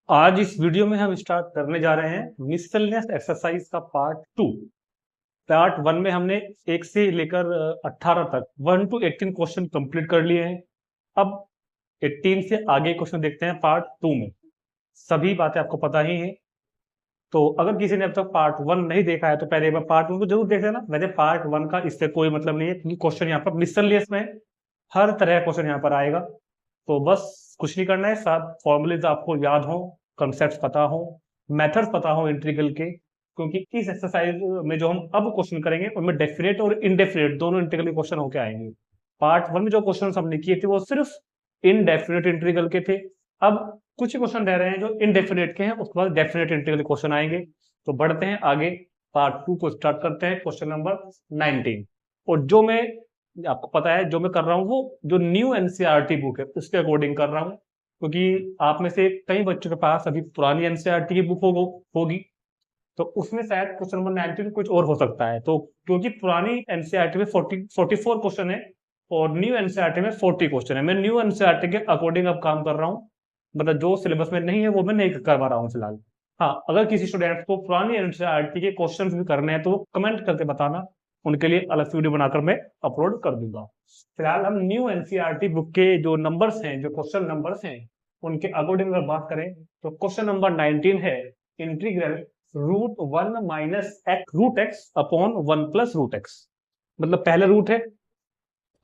आज इस वीडियो में हम स्टार्ट करने जा रहे हैं मिससेलेनियस एक्सरसाइज का पार्ट 2। पार्ट 1 में हमने 1 से लेकर 18 तक 1 to 18 क्वेश्चन कंप्लीट कर लिए हैं। अब 18 से आगे क्वेश्चन देखते हैं पार्ट 2 में। सभी बातें आपको पता ही हैं, तो अगर किसी ने अब तक पार्ट 1 नहीं देखा है तो पहले एक बार पार्ट 1 को जरूर देख लेना। वैसे पार्ट 1 का इससे कोई मतलब नहीं है क्योंकि क्वेश्चन यहाँ पर मिससेलेनियस में है, हर तरह का क्वेश्चन यहाँ पर आएगा। तो बस कुछ नहीं करना है, साथ फॉर्मूलेज आपको याद हो, कंसेप्ट पता हो, मेथड्स पता हो इंटीग्रल के, क्योंकि इस एक्सरसाइज में जो हम अब क्वेश्चन करेंगे उनमें डेफिनेट और इनडेफिनेट दोनों इंटीग्रल के क्वेश्चन होके आएंगे। पार्ट 1 में जो क्वेश्चन हमने किए थे वो सिर्फ इनडेफिनेट इंटीग्रल के थे। अब कुछ क्वेश्चन रह रहे हैं जो इनडेफिनेट के हैं, उसके बाद डेफिनेट इंटीग्रल क्वेश्चन आएंगे। तो बढ़ते हैं आगे, पार्ट 2 को स्टार्ट करते हैं, क्वेश्चन नंबर 19। और जो मैं, आपको पता है जो मैं कर रहा हूँ वो जो न्यू एनसीईआरटी बुक है उसके अकॉर्डिंग कर रहा हूँ, क्योंकि आप में से कई बच्चों के पास अभी पुरानी एनसीईआरटी की बुक होगी, तो उसमें शायद क्वेश्चन नंबर 19 कुछ और हो सकता है। तो क्योंकि पुरानी एनसीईआरटी में 44 क्वेश्चन है और न्यू एनसीईआरटी में 40 क्वेश्चन है, मैं न्यू एनसीईआरटी के अकॉर्डिंग अब काम कर रहा हूँ। मतलब जो सिलेबस में नहीं है वो मैं नहीं करवा रहा हूँ फिलहाल। हाँ, अगर किसी स्टूडेंट को पुरानी एनसीईआरटी के क्वेश्चन भी करने हैं तो वो कमेंट करके बताना, उनके लिए अलग से वीडियो बनाकर मैं अपलोड कर दूंगा। फिलहाल हम न्यू एनसीईआरटी बुक के जो नंबर्स हैं, जो क्वेश्चन नंबर्स हैं, उनके अकॉर्डिंग अगर बात करें तो क्वेश्चन नंबर 19 है इंटीग्रल √1 - x अपॉन 1 + √x। मतलब पहले रूट है,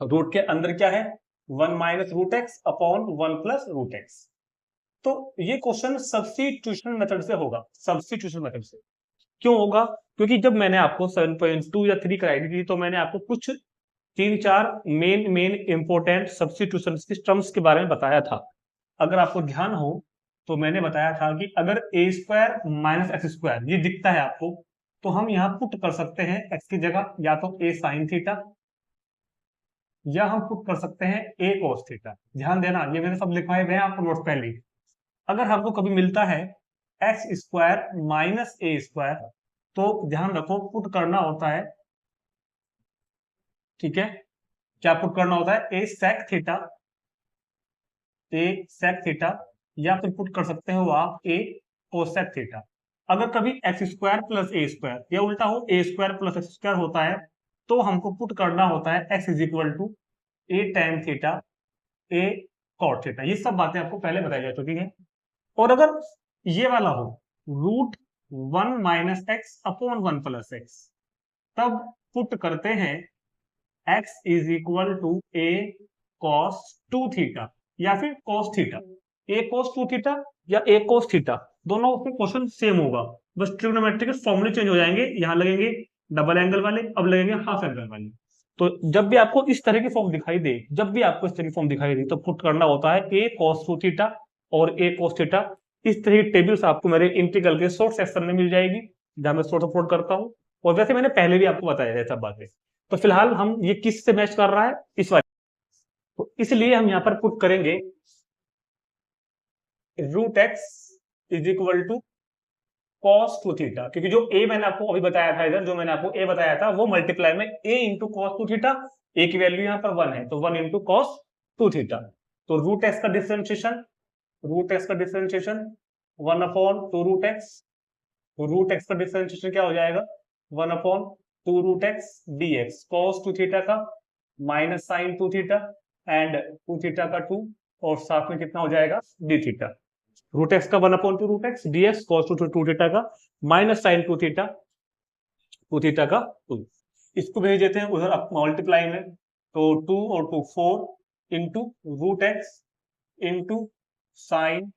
रूट के अंदर क्या है, 1 - √x अपॉन 1 + √x। तो ये क्वेश्चन सब्स्टिट्यूशन मेथड से होगा। सब्स्टिट्यूशन मेथड से क्यों होगा? क्योंकि जब मैंने आपको 7.2 या 3 कराई थी तो मैंने आपको कुछ 3-4 मेन इंपोर्टेंट सब्स्टिट्यूशन की टर्म्स के बारे में बताया था। अगर आपको ध्यान हो तो मैंने बताया था कि अगर a² - x² ये दिखता है आपको, तो हम यहाँ पुट कर सकते हैं x की जगह या तो a sin थीटा, या हम पुट कर सकते हैं a cos थीटा। ध्यान देना, ये मैंने सब लिखवाए हुए हैं आपको नोट्स पहले ही। अगर हमको कभी मिलता है x² - a², तो ध्यान रखो पुट करना होता है, ठीक है, क्या पुट करना होता है, a sec थीटा, या फिर पुट कर सकते हो आप a cosec थीटा। अगर कभी x² + a² या उल्टा हो a² + x² होता है, तो हमको पुट करना होता है x = a tan theta a cot theta. ये सब बातें आपको पहले बताई जा चुकी हैं। और अगर ये वाला हो √1 - x अपॉन 1 + x, तब पुट करते हैं x = a cos 2 थीटा या फिर cos theta. a cos 2 theta या a cos थीटा, दोनों उसमें क्वेश्चन सेम होगा, बस ट्रिग्नोमेट्रिक के फॉर्मूले चेंज हो जाएंगे। यहाँ लगेंगे डबल एंगल वाले, अब लगेंगे हाफ एंगल वाले। तो जब भी आपको इस तरह की फॉर्म दिखाई दे, जब भी आपको इस तरह की फॉर्म दिखाई दे, तो पुट करना होता है a cos 2 थीटा और a cos थीटा। इस तरह की टेबल्स आपको मेरे इंटीग्रल के शॉर्ट सेक्शन में मिल जाएगी, जहां मैं शॉर्ट अपलोड करता हूँ। और वैसे मैंने पहले भी आपको बताया है सब बातें। तो फिलहाल हम ये किस से मैच कर रहा है, इस वाले, तो इसलिए हम यहाँ पर पुट करेंगे √x = cos 2 थीटा, क्योंकि जो a मैंने आपको अभी बताया था, इधर जो मैंने आपको a बताया था वो मल्टीप्लाई में a × cos 2 थीटा, a की वैल्यू यहाँ पर 1 है तो 1 × cos 2 थीटा। तो √x का डिफरेंशिएशन, √x का डिफरेंशिएशन 1/2√x, तो √x का डिफरेंशिएशन क्या हो जाएगा, 1/2√x dx, cos 2 थीटा का minus sine 2 theta and 2 theta का 2, और साथ में कितना हो जाएगा d थीटा। √x का 1/2√x dx cos 2 थीटा का माइनस साइन 2 थीटा, 2 थीटा का 2। इसको भेज देते हैं उधर मल्टीप्लाई में, तो 2 और 2 4 into √x into sine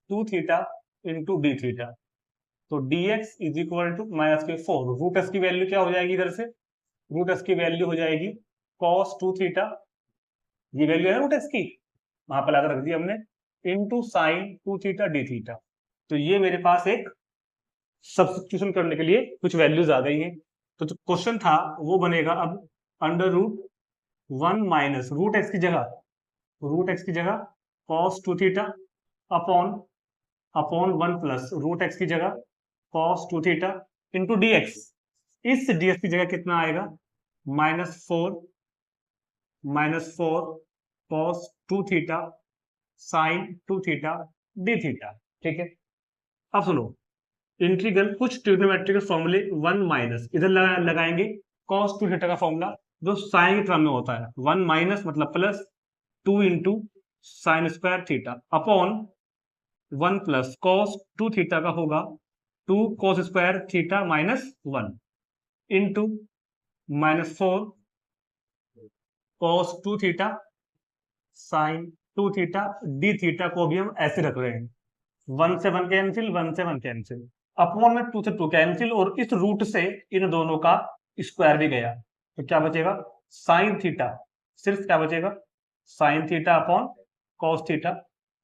2 theta into d theta. तो dx = -4, रूट एस की वैल्यू क्या हो जाएगी इधर से, रूट एस की वैल्यू हो जाएगी cos 2 थीटा, ये वैल्यू है रूट एस की, वहां पर लाकर रख दी हमने, into sine 2 theta d theta. तो ये मेरे पास एक सब्स्टिट्यूशन करने के लिए कुछ वैल्यूज आ गई हैं। तो जो क्वेश्चन था वो बनेगा अब √1 माइनस रूट एक्स की जगह cos 2 theta upon upon 1 plus root x की जगह cos 2 थीटा इंटू dx। इस dx की जगह कितना आएगा, -4 cos 2 theta sine 2 theta d theta, ठीक है। अब सुनो, इंटीग्रल कुछ ट्रिग्नोमेट्रिकल फॉर्मूले 1 माइनस इधर लगाएंगे cos 2 थीटा का फॉर्मूला जो साइन के टर्म में होता है, 1 माइनस मतलब plus 2 into sine square theta upon 1 plus cos 2 theta का होगा 2 cos square theta minus 1 into -4 cos 2 theta sine 2 theta d theta को भी हम ऐसे रख रहे हैं, 1 से 1 कैंसिल, 1 से 1 कैंसिल, अपॉन में 2 से 2 कैंसिल, और इस रूट से इन दोनों का स्क्वायर भी गया, तो क्या बचेगा साइन थीटा, सिर्फ क्या बचेगा sine theta upon cos theta,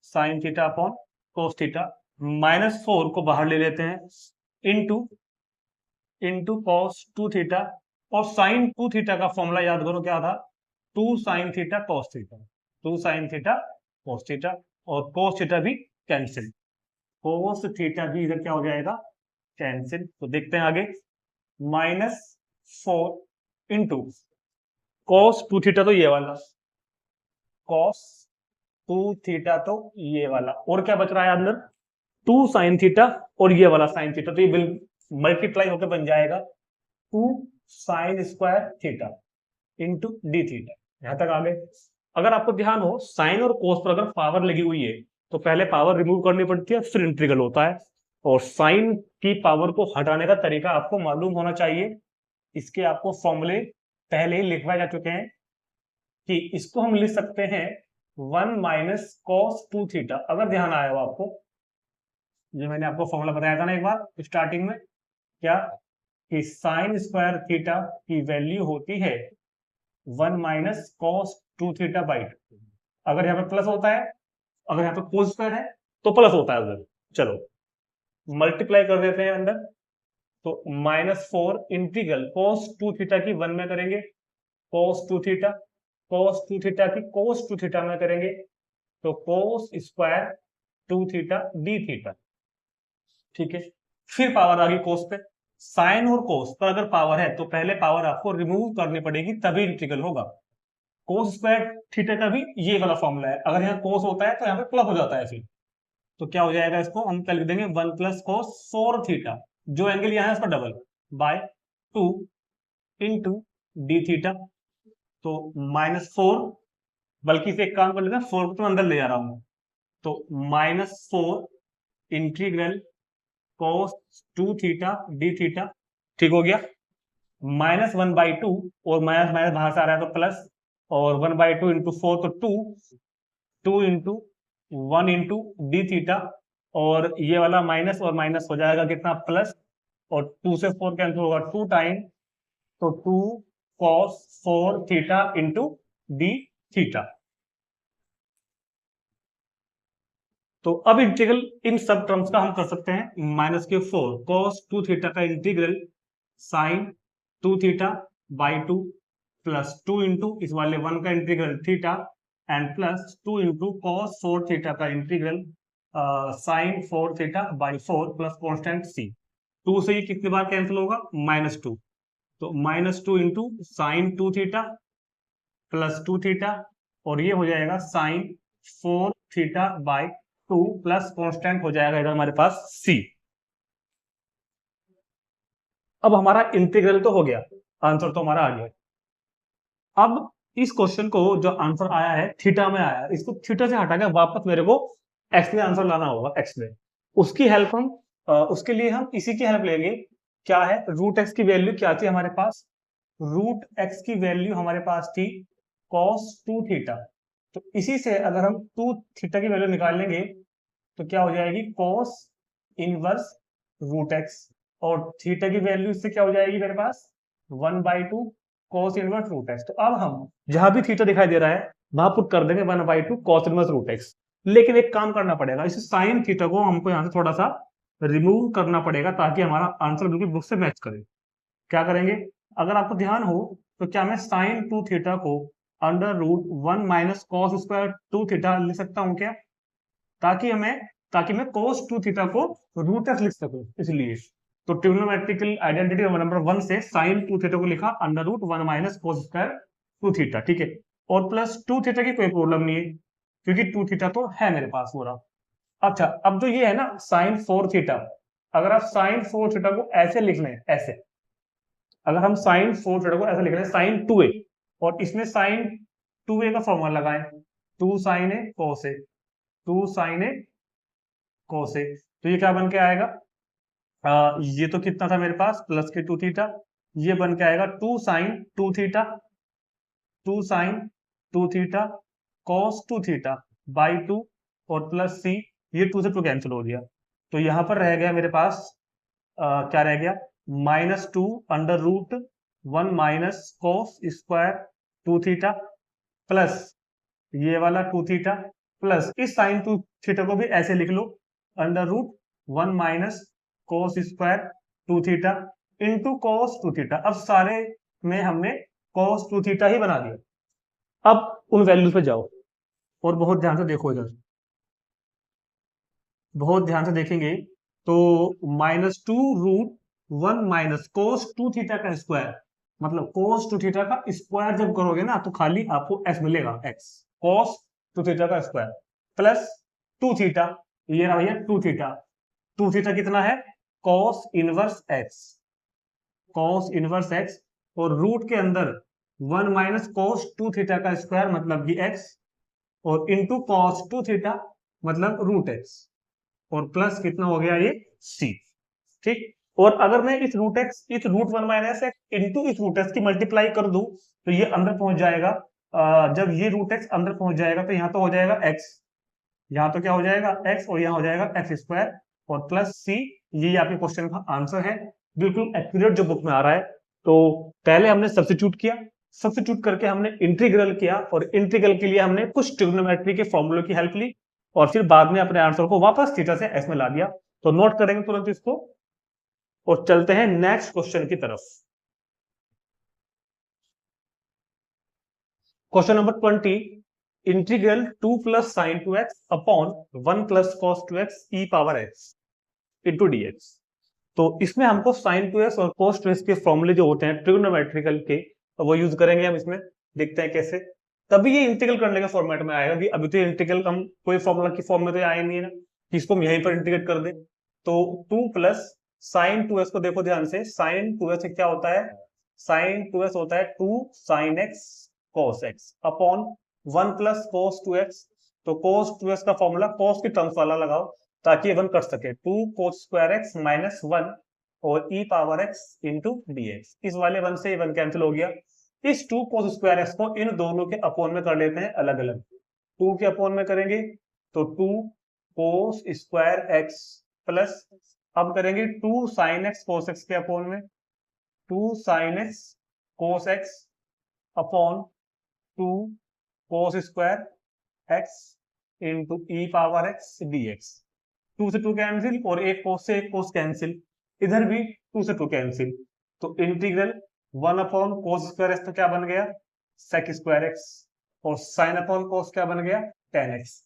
sine theta upon cos theta, -4 को बाहर ले लेते हैं इंटू इंटू कॉस 2 थीटा, और साइन 2 थीटा का फॉर्मूला याद करो क्या था, 2 sine theta cos theta, 2 sine theta cos theta, और कॉस थीटा भी कैंसिल, कोस थीटा भी इधर क्या हो जाएगा कैंसिल। तो देखते हैं आगे, -4 इंटू कॉस 2 थीटा तो ये वाला, कॉस 2 थीटा तो ये वाला, और क्या बच रहा है अंदर 2 साइन थीटा, और ये वाला साइन थीटा, तो ये मल्टीप्लाई होकर बन जाएगा 2 sine square theta into d theta. यहां तक आ गए। अगर आपको ध्यान हो साइन और कोस पर अगर पावर लगी हुई है तो पहले पावर रिमूव करनी पड़ती है, फिर इंटीग्रल होता है, और साइन की पावर को हटाने का तरीका आपको मालूम होना चाहिए। इसके आपको फॉर्मूले पहले ही लिखवाए जा चुके हैं कि इसको हम लिख सकते हैं 1 माइनस कॉस 2 थीटा। अगर ध्यान आया हो आपको, जो मैंने आपको फॉर्मूला बताया था ना एक बार स्टार्टिंग में, क्या कि साइन स्क्वायर थीटा की वैल्यू होती है 1 माइनस कॉस 2 थीटा बाई 2। अगर यहाँ पे प्लस होता है, अगर यहाँ पे कोस स्क्वायर है तो प्लस होता है उधर। चलो मल्टीप्लाई कर देते हैं अंदर, तो -4 इंटीग्रल cos 2 थीटा की 1 में करेंगे, cos 2 थीटा, cos 2 थीटा की cos 2 थीटा में करेंगे, तो cos square 2 theta d theta. ठीक है, फिर पावर आ गई cos पे, साइन और cos पर अगर पावर है तो पहले पावर आपको रिमूव करनी पड़ेगी तभी इंटीग्रल होगा। cos स्क्वायर थीटा का भी ये वाला फॉर्मूला है, अगर यहाँ cos होता है तो यहाँ पे प्लस हो जाता है, फिर तो क्या हो जाएगा, इसको हम क्या लिख देंगे 1 प्लस cos 4 थीटा, जो एंगल यहाँ है उसका double, by 2 into d theta. तो -4, बल्कि से एक काम कर लेते हैं, 4 को तो अंदर ले जा रहा हूं, तो -4 integral cos 2 theta d theta. ठीक हो गया, -1/2, और माइनस माइनस बाहर से आ रहा है तो प्लस, और 1/2 इंटू 4 तो 2 इंटू 1 इंटू डी थीटा, और ये वाला माइनस और माइनस हो जाएगा कितना प्लस, और 2 से 4 कैंसिल होगा 2 टाइम, तो 2 cos 4 theta into d theta. तो अब इंटीग्रल इन सब टर्म्स का हम कर सकते हैं, -4 cos 2 थीटा का integral sine 2 theta by 2 plus 2 into इस वाले 1 का इंटीग्रल theta, and plus 2 into cos 4 theta का integral sine 4 theta by 4 plus constant C. 2 से ये कितनी बार कैंसिल होगा -2, तो -2 into sine 2 theta plus 2 theta, और ये हो जाएगा sine 4 theta by 2 plus constant हो जाएगा इधर हमारे पास सी। अब हमारा इंटीग्रल तो हो गया, आंसर तो हमारा आ गया। अब इस क्वेश्चन को जो आंसर आया है थीटा में आया है, इसको थीटा से हटा के वापस मेरे को एक्स में आंसर लाना होगा, एक्स में। उसकी हेल्प हम उसके लिए हम इसी की हेल्प लेंगे, क्या है, रूट एक्स की वैल्यू क्या थी हमारे पास, रूट एक्स की वैल्यू हमारे पास थी cos 2 थीटा। तो इसी से अगर हम 2 थीटा की वैल्यू निकाल लेंगे तो क्या हो जाएगी cos इनवर्स रूट एक्स, और थीटा की वैल्यू इससे क्या हो जाएगी मेरे पास 1/2 cos इनवर्स रूट एक्स। तो अब हम जहां भी थीटा दिखाई दे रहा है वहां पुट कर देंगे 1/2 cos इनवर्स रूट एक्स। लेकिन एक काम करना पड़ेगा, इस साइन थीटा को हमको यहाँ से थोड़ा सा रिमूव करना पड़ेगा ताकि हमारा आंसर बिल्कुल बुक से मैच करे। क्या करेंगे, अगर आपको ध्यान हो तो क्या मैं साइन 2 थीटा को under root 1 minus cos square 2 theta लिख सकता हूं क्या, ताकि मैं cos 2 थीटा को रूट एक्स लिख सकूं। इसलिए तो ट्रिग्नोमेट्रिकल आइडेंटिटी नंबर 1 से साइन 2 थीटा को लिखा under root 1 minus cos square 2 theta. ठीक है, और प्लस 2 थीटा की कोई प्रॉब्लम नहीं है क्योंकि 2 थीटा तो है मेरे पास पूरा। अच्छा, अब जो ये है ना साइन 4 थीटा, अगर आप साइन 4 थीटा को ऐसे लिख लें, ऐसे, अगर हम साइन 4 थीटा को ऐसे लिख लें साइन 2a, और इसमें साइन 2a का फॉर्मूला लगाएं, 2 साइन ए कोस ए, 2 साइन ए कोस ए, तो ये क्या बन के आएगा, ये तो कितना था मेरे पास प्लस के 2 थीटा, ये बन के आएगा 2 sine 2 theta, 2 sine 2 theta cos 2 theta by 2, और प्लस सी, ये 2 से 2 कैंसिल हो गया, तो यहां पर रह गया मेरे पास क्या रह गया, -2 under root 1 minus cos square 2 theta, plus ये वाला 2 थीटा, प्लस इस साइन 2 थीटा को भी ऐसे लिख लो, under root 1 minus cos square 2 theta into cos 2 theta. अब सारे में हमने कोस 2 थीटा ही बना दिया। अब उन वैल्यूज पे जाओ और बहुत ध्यान से देखो, इधर बहुत ध्यान से देखेंगे तो -2 रूट 1 माइनस कोस 2 थीटा का स्क्वायर, मतलब कोस 2 थीटा का स्क्वायर जब करोगे ना तो खाली आपको एक्स मिलेगा, एक्स कोस 2 थीटा का स्क्वायर प्लस 2 थीटा, ये रहा भैया 2 थीटा, 2 थीटा कितना है, cos inverse x, cos inverse x, और रूट के अंदर 1 माइनस कॉस 2 थीटा का स्क्वायर मतलब कि एक्स, और इंटू कॉस 2 थीटा मतलब रूट एक्स, और प्लस कितना हो गया ये सी, ठीक। और अगर मैं इस रूट एक्स, इस रूट 1 माइनस एक्स इंटू इस रूट एक्स की मल्टीप्लाई कर दूं तो ये अंदर पहुंच जाएगा, जब ये रूट एक्स अंदर पहुंच जाएगा तो यहाँ तो हो जाएगा एक्स, यहाँ तो क्या हो जाएगा एक्स, और यहाँ हो जाएगा एक्स स्क्वायर और प्लस सी, ये आपके क्वेश्चन का आंसर है, बिल्कुल एक्यूरेट जो बुक में आ रहा है। तो पहले हमने सब्स्टिट्यूट किया, सब्स्टिट्यूट करके हमने इंटीग्रल किया, और इंटीग्रल के लिए हमने कुछ ट्रिग्नोमेट्री के फॉर्मूले की हेल्प ली, और फिर बाद में अपने आंसर को वापस थीटा से एस में ला दिया। तो नोट करेंगे तुरंत इसको और चलते हैं नेक्स्ट क्वेश्चन की तरफ। Question number 20, integral 2 plus sign 2x upon 1 plus cos 2x ई पावर x इंटू dx। तो इसमें हमको साइन 2x और cos 2x के फॉर्मूले जो होते हैं ट्रिग्नोमेट्रिकल के, तो वो यूज करेंगे हम इसमें, देखते हैं कैसे, तभी ये इंटीग्रल करने के फॉर्मेट में आएगा, कि अभी तो इंटीग्रल हम कोई फॉर्मूला की फॉर्म में तो आए नहीं है ना कि इसको हम यहीं पर इंटीग्रेट कर दें। तो 2 प्लस साइन 2x को देखो ध्यान से, साइन 2x क्या होता है, साइन 2x होता है 2 sine x cos x upon 1 plus cos 2x, तो cos 2x का फॉर्मूला cos की टर्म्स वाला लगाओ ताकि ये 1 कट सके, 2 cos स्क्वायर x माइनस 1 और e power x into dx, इस वाले 1 से 1 कैंसिल हो गया। इस 2 cos स्क्वायर x को इन दोनों के अपोन में कर लेते हैं अलग अलग, 2 के अपोन में करेंगे तो 2 cos स्क्वायर x प्लस, अब करेंगे 2 sin x cos x के अपोन में 2 sin x cos x upon 2 cos square x into e power x dx, 2 से 2 कैंसिल और एक cos से एक cos कैंसिल, इधर भी 2 से 2 कैंसिल, तो integral 1 upon cos square x तो क्या बन गया sec स्क्वायर x, और sin अपॉन cos क्या बन गया tan x।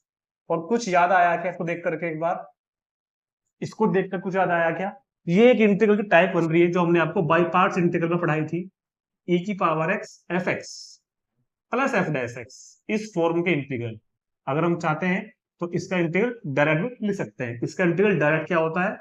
और कुछ याद आया क्या इसको देख करके, एक बार इसको देखकर कुछ याद आया क्या, ये एक इंटीग्रल की टाइप बन रही है जो हमने आपको बाई पार्ट्स इंटीग्रल में पढ़ाई थी, e की power x F x plus F dash x, इस फॉर्म के इंटीग्रल अगर हम चाहते हैं तो इसका इंटीग्रल डायरेक्ट भी लिख सकते हैं। इसका इंटीग्रल डायरेक्ट क्या होता है,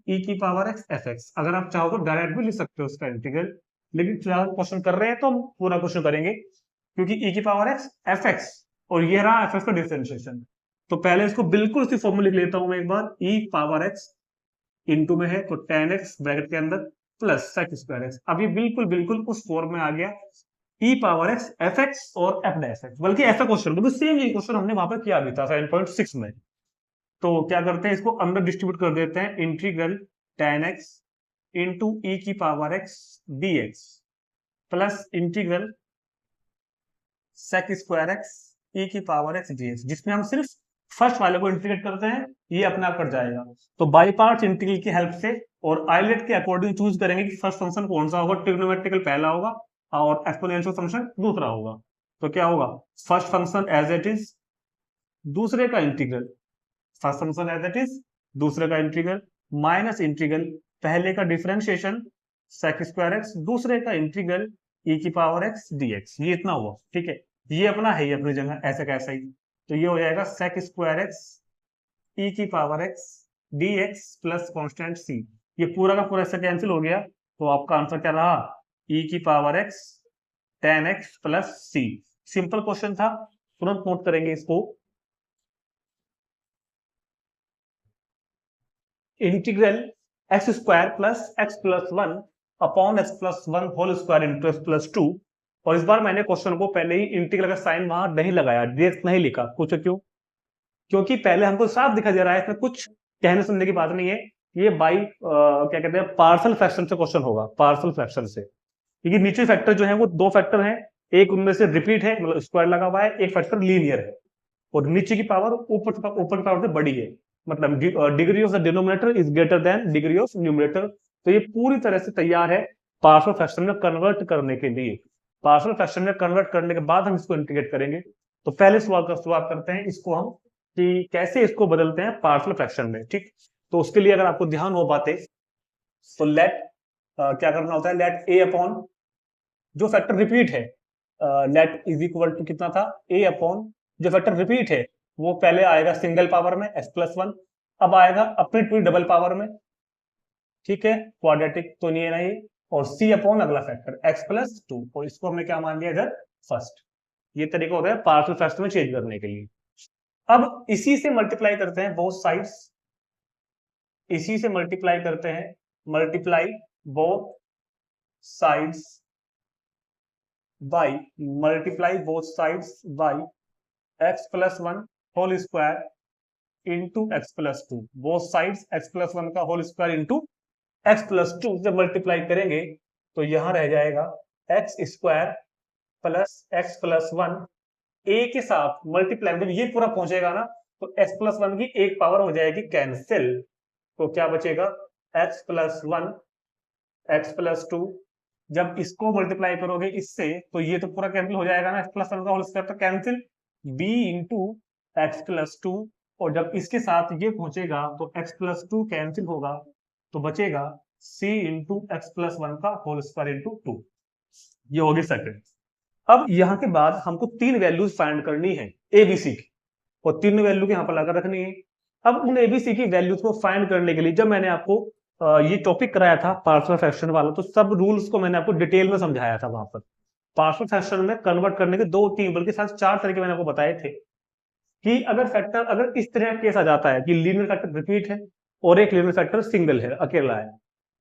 e की पावर x एफ एक्स, अगर आप चाहो तो डायरेक्ट भी लिख सकते हो उसका इंटीग्रल, लेकिन फिलहाल क्वेश्चन कर रहे हैं तो हम पूरा क्वेश्चन करेंगे, क्योंकि e की पावर x एफ एक्स और ये रहा एफ एक्स का डिफरेंशिएशन। तो पहले इसको बिल्कुल उसी फॉर्म में लिख लेता हूं मैं एक बार, e पावर x इंटू में है तो tan x ब्रैकेट के अंदर प्लस sec स्क्वायर एक्स, अब ये बिल्कुल बिल्कुल उस फॉर्म में आ गया, e power x F x और एफ डैश एक्स, बल्कि ऐसा क्वेश्चन क्योंकि सेम ये क्वेश्चन हमने वहां पर किया भी था 7.6 में। तो क्या करते हैं, इसको अंदर डिस्ट्रीब्यूट कर देते हैं, integral tan x into e की power x dx plus integral sec square x e की पावर x dx, जिसमें हम सिर्फ फर्स्ट वाले को इंटीग्रेट करते हैं, ये अपने आप कट जाएगा। तो बाई पार्ट्स इंटीग्रल की हेल्प से और आइलेट के अकॉर्डिंग चूज करेंगे कि फर्स्ट फंक्शन कौन सा होगा, ट्रिग्नोमेट्रिकल पहला होगा और एक्सपोनेंशियल फंक्शन दूसरा होगा। तो क्या होगा, first function as it is, दूसरे का integral, first function as it is दूसरे का इंटीग्रल माइनस इंटीग्रल पहले का डिफरेंशिएशन sec स्क्वायर एक्स, दूसरे का इंटीग्रल e की पावर x dx, ये इतना हुआ, ठीक है। ये अपना है ही अपनी जगह ऐसे कैसा ही, तो ये हो जाएगा sec स्क्वायर एक्स ई की power x d x plus constant C, ये पूरा का पूरा इससे कैंसिल हो गया, तो आपका आंसर क्या रहा, ई की power x tan x plus C. Simple question था, तुरंत नोट करेंगे इसको। Integral x square plus x plus one upon x plus one whole square into x plus two. और इस बार मैंने क्वेश्चन को पहले ही इंटीग्रल का साइन वहां नहीं लगाया, डायरेक्ट नहीं लिखा। पूछो क्यों? क्योंकि पहले हमको साफ दिखा दे रहा है, इसमें कुछ कहने सुनने की बात नहीं है। ये बाई क्या कहते हैं, पार्सल फ्रैक्शन से क्वेश्चन होगा, पार्सल फ्रैक्शन से। क्योंकि नीचे फैक्टर जो है वो दो फैक्टर हैं, एक उनमें से रिपीट है मतलब स्क्वायर लगा हुआ है, एक फैक्टर लीनियर है, और नीचे की पावर ऊपर की पावर से बड़ी है, मतलब degree of the denominator is greater than degree of numerator. तो ये पूरी तरह से तैयार है पार्शियल फ्रैक्शन में कन्वर्ट करने के लिए। पार्शियल फ्रैक्शन में कन्वर्ट करने के बाद हम इसको इंटीग्रेट करेंगे। तो पहले शुरुआत करते हैं इसको हम कि कैसे इसको बदलते हैं पार्शियल फ्रैक्शन में। ठीक, तो उसके लिए अगर आपको ध्यान हो पाते तो लेट क्या करना होता है, लेट ए अपॉन जो फैक्टर रिपीट है, लेट इज इक्वल टू कितना था, ए अपॉन जो फैक्टर रिपीट है वो पहले आएगा सिंगल पावर में एक्स प्लस वन, अब आएगा अपनी टू डबल पावर में, ठीक है, क्वाड्रेटिक तो नहीं है ना ये, और सी अपॉन अगला फैक्टर एक्स प्लस टू, और इसको हमने क्या मान लिया इधर फर्स्ट। ये तरीका होता है पार्शियल फ्रैक्शन में चेंज करने के लिए। अब इसी से मल्टीप्लाई करते हैं बोथ साइड्स, इसी से मल्टीप्लाई करते हैं, multiply both sides by, multiply both sides by x plus one whole square into x plus two, both sides x plus one का whole square into x plus two से multiply करेंगे तो यहां रह जाएगा x square plus x plus one, A के साथ multiply जब ये पूरा पहुंचेगा ना तो एक्स प्लस वन की एक पावर हो जाएगी कैंसिल, तो क्या बचेगा x plus one x plus to. जब इसको मल्टीप्लाई करोगे इससे तो ये तो पूरा कैंसिल हो जाएगा ना, एक्स प्लस वन का होल स्क्वायर तो cancel, b into x plus two, और जब इसके साथ ये पहुंचेगा तो एक्स प्लस टू कैंसिल होगा तो बचेगा सी इंटू एक्स प्लस वन का होल स्क्वायर इंटू टू। ये होगी सेकंड। अब यहाँ के बाद हमको तीन वैल्यूज फाइंड करनी है एबीसी की, और तीन वैल्यू के यहाँ पर लाकर रखनी है। अब उन एबीसी की वैल्यूज को फाइंड करने के लिए जब मैंने आपको ये टॉपिक कराया था पार्शियल फ्रैक्शन वाला, तो सब रूल्स को मैंने आपको डिटेल में समझाया था वहां पर। पार्शियल फ्रैक्शन में कन्वर्ट करने के दो तीन बल्कि साथ चार तरीके मैंने आपको बताए थे कि अगर फैक्टर अगर इस तरह का केस आ जाता है कि लीनियर फैक्टर रिपीट है और एक लीनियर फैक्टर सिंगल है, अकेला है,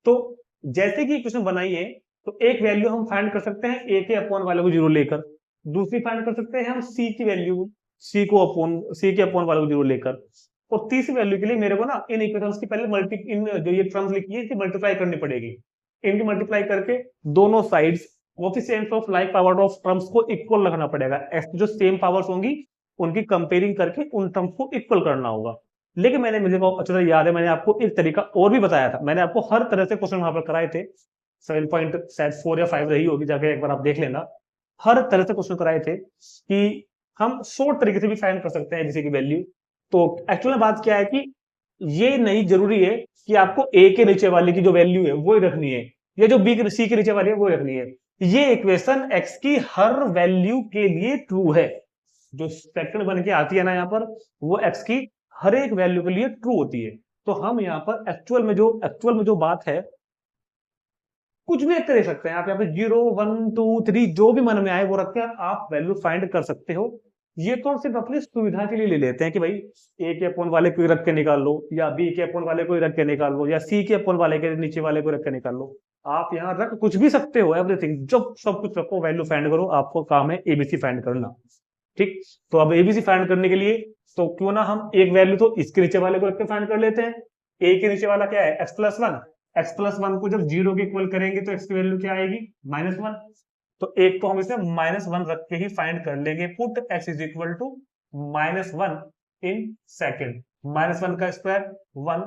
तो जैसे कि क्वेश्चन बनाइए तो एक वैल्यू हम फाइंड कर सकते हैं ए के अपॉन वाले को जीरो लेकर, दूसरी फाइंड कर सकते हैं हम सी की वैल्यू सी के अपॉन वाले को जीरो लेकर, और तीसरी वैल्यू के लिए मेरे को ना इन इक्वेशंस की पहले इन जो ये टर्म्स लिखी है इसकी मल्टीप्लाई करनी पड़ेगी। इनकी मल्टीप्लाई करके दोनों sides coefficients of like power of terms को इक्वल रखना पड़ेगा। जो सेम पावर्स होंगी उनकी कंपेयरिंग करके उन टर्म्स को इक्वल करना होगा। लेकिन मुझे अच्छे से याद है, मैंने आपको एक तरीका और भी बताया था, मैंने आपको हर तरह से क्वेश्चन वहां पर कराए थे, 7.4 या 5 रही होगी, जाके एक बार आप देख लेना। हर तरह से क्वेश्चन कराए थे कि हम शॉर्ट तरीके से भी फाइंड कर सकते हैं एबीसी की वैल्यू। तो एक्चुअल में बात क्या है कि ये नहीं जरूरी है कि आपको ए के नीचे वाले की जो वैल्यू है वो ही रखनी है, या जो बी के सी के नीचे वाली है वो रखनी है। ये इक्वेशन एक्स की हर वैल्यू के लिए ट्रू है, जो सेकंड बन के आती है ना यहाँ पर, वो एक्स की हर एक वैल्यू के लिए ट्रू होती है। तो हम यहाँ पर एक्चुअल में जो बात है कुछ भी एक कर सकते हैं आप, यहाँ पे 0 1 2 3 जो भी मन में आए वो रख के आप वैल्यू फाइंड कर सकते हो। ये तो हम सिर्फ अपनी सुविधा के लिए ले लेते हैं कि भाई ए के अपॉन वाले को रख के निकाल लो, या बी के अपॉन वाले को रख के निकाल लो, या सी के अपॉन वाले के नीचे वाले को रख के निकाल लो। आप यहाँ रख कुछ भी सकते हो, एवरीथिंग जब सब कुछ रखो, वैल्यू फाइंड करो, आपको काम है एबीसी फाइंड करना। ठीक, तो अब एबीसी फाइंड करने के लिए तो क्यों ना हम एक वैल्यू तो इसके नीचे वाले को रख के फाइंड कर लेते हैं। ए के नीचे वाला क्या है x plus one, x plus one को जब जीरो के इक्वल करेंगे तो एक्स की वैल्यू क्या आएगी माइनस वन, तो एक तो हम इसे माइनस वन रख के ही फाइंड कर लेंगे। Put x is equal to minus one in second, minus one का स्क्वायर वन,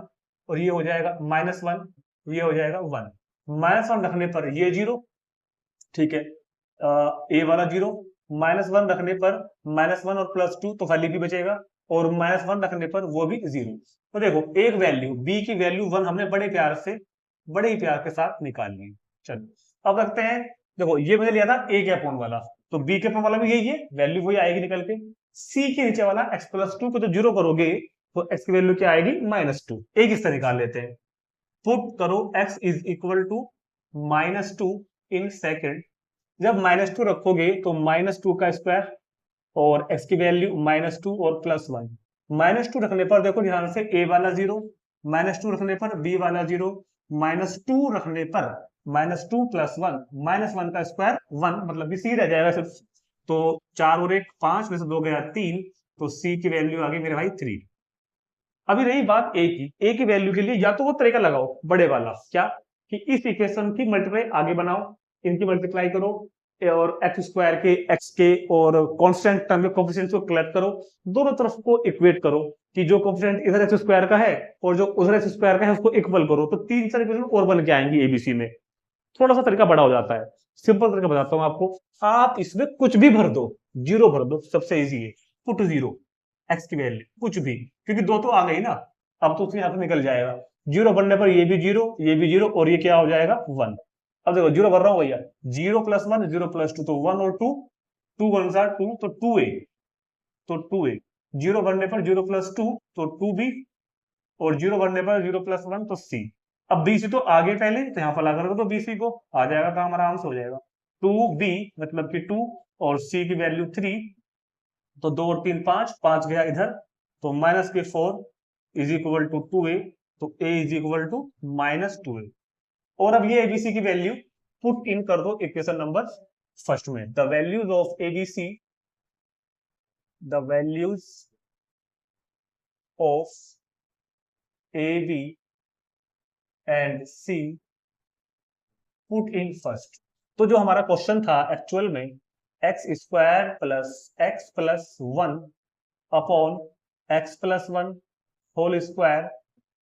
और ये हो जाएगा माइनस वन, ये हो जाएगा वन। माइनस वन रखने पर ये जीरो, ठीक है, ए वाला जीरो, माइनस वन रखने पर माइनस वन और प्लस टू तो खाली भी बचेगा, और माइनस वन रखने पर वो भी जीरो। तो देखो एक वैल्यू बी की वैल्यू वन हमने बड़े ही प्यार के साथ निकाल ली। चलो अब रखते हैं, देखो ये मैंने लिया था ए के अपॉन वाला, तो बी के अपॉन वाला भी यही है, वैल्यू वही आएगी निकल के। सी के नीचे वाला एक्स प्लस टू को तो जीरो करोगे तो x की वैल्यू क्या आएगी -2। एक हिस्सा निकाल लेते हैं। पुट करो x is equal to -2 in second. जब -2 रखोगे तो -2 का स्क्वायर और x की वैल्यू -2 और +1। -2 रखने पर देखो ध्यान से a वाला 0, -2 रखने पर b वाला 0, -2 रखने पर -2 + 1, -1 का स्क्वायर 1, मतलब कि c रह जाएगा सिर्फ। तो 4 और 1 5 में से 2 गया 3, तो c की वैल्यू आ गई मेरे भाई 3। अभी रही बात ए की वैल्यू के लिए या तो वो तरीका लगाओ बड़े वाला, क्या कि इस इक्वेशन की मल्टीप्लाई आगे बनाओ, इनकी मल्टीप्लाई करो और एक्स स्क्वायर के एक्स के और कांस्टेंट टर्म में कोफिशिएंट्स को कलेक्ट करो, दोनों तरफ को इक्वेट करो कि जो कोफिशिएंट इधर एक्स स्क्वायर का है और जो उधर एक्स स्क्वायर का है उसको इक्वल करो, तो 3 4 इक्वेशन और बन के आएंगी एबीसी में। थोड़ा सा तरीका बड़ा हो जाता है, सिंपल तरीका बताता हूं आपको। आप इसमें कुछ भी भर दो, जीरो भर दो, सबसे इजी है। पुट जीरो एक्स की वैल्यू कुछ भी, क्योंकि दो तो आ गई ना, अब तो उसके यहाँ से निकल जाएगा। जीरो बनने पर ये भी जीरो, ये भी जीरो, और ये क्या हो जाएगा 1। अब देखो जीरो भर रहा हूं भैया, 0 + 1 0 + 2, तो 1 और 2, 2 1 2, तो 2a, तो 2a। जीरो बनने पर 0 + 2 तो 2b, और जीरो बनने पर 0 + 1 तो c। अब bc तो आगे पहले, तो यहाँ पर लगा दो तो bc को, आ जाएगा काम आराम से हो जाएगा। 2b मतलब कि 2 और c की वैल्यू 3, तो 2 और 3 5, 5 गया इधर, तो -4 इज इक्वल टू 2a, तो a is equal to -2a। और अब ये एबीसी की वैल्यू पुट इन कर दो इक्वेशन नंबर फर्स्ट में। The values of ABC, the values of A B and C put in first. तो जो हमारा क्वेश्चन था एक्चुअल में, x² + x + 1 upon x + 1 whole square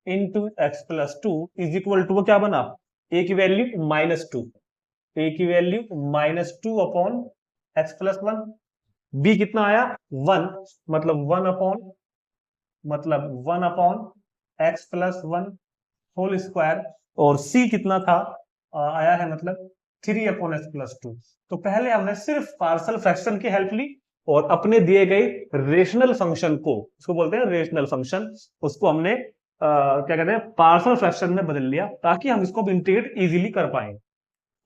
into x + 2 is equal to, वो क्या बना, a की वैल्यू -2, a की वैल्यू -2 अपॉन x + 1, b कितना आया 1, मतलब 1 अपॉन x + 1 होल स्क्वायर, और c कितना था, आया है मतलब 3 अपॉन x + 2। तो पहले हमने सिर्फ पार्शियल फ्रैक्शन की हेल्प ली और अपने दिए गए रेशनल फंक्शन को, उसको बोलते हैं रेशनल फंक्शन, उसको हमने क्या कहते हैं पार्शियल फ्रैक्शन में बदल लिया, ताकि हम इसको इंटीग्रेट इजीली कर पाए।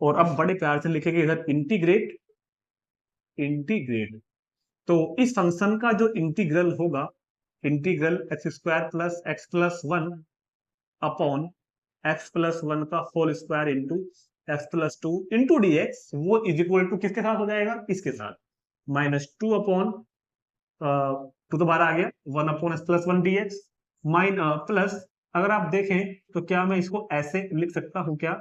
और अब बड़े प्यार से लिखेंगे इधर इंटीग्रेट, इंटीग्रेट। तो इस फंक्शन का जो इंटीग्रल होगा, integral x² + x + 1 upon x + 1 का whole square into x + 2 into dx, वो इज इक्वल टू किसके साथ हो जाएगा, इसके साथ, -2 अपॉन 2 तो बाहर आ गया, 1 अपॉन x + 1 dx प्लस, अगर आप देखें तो क्या मैं इसको ऐसे लिख सकता हूं क्या,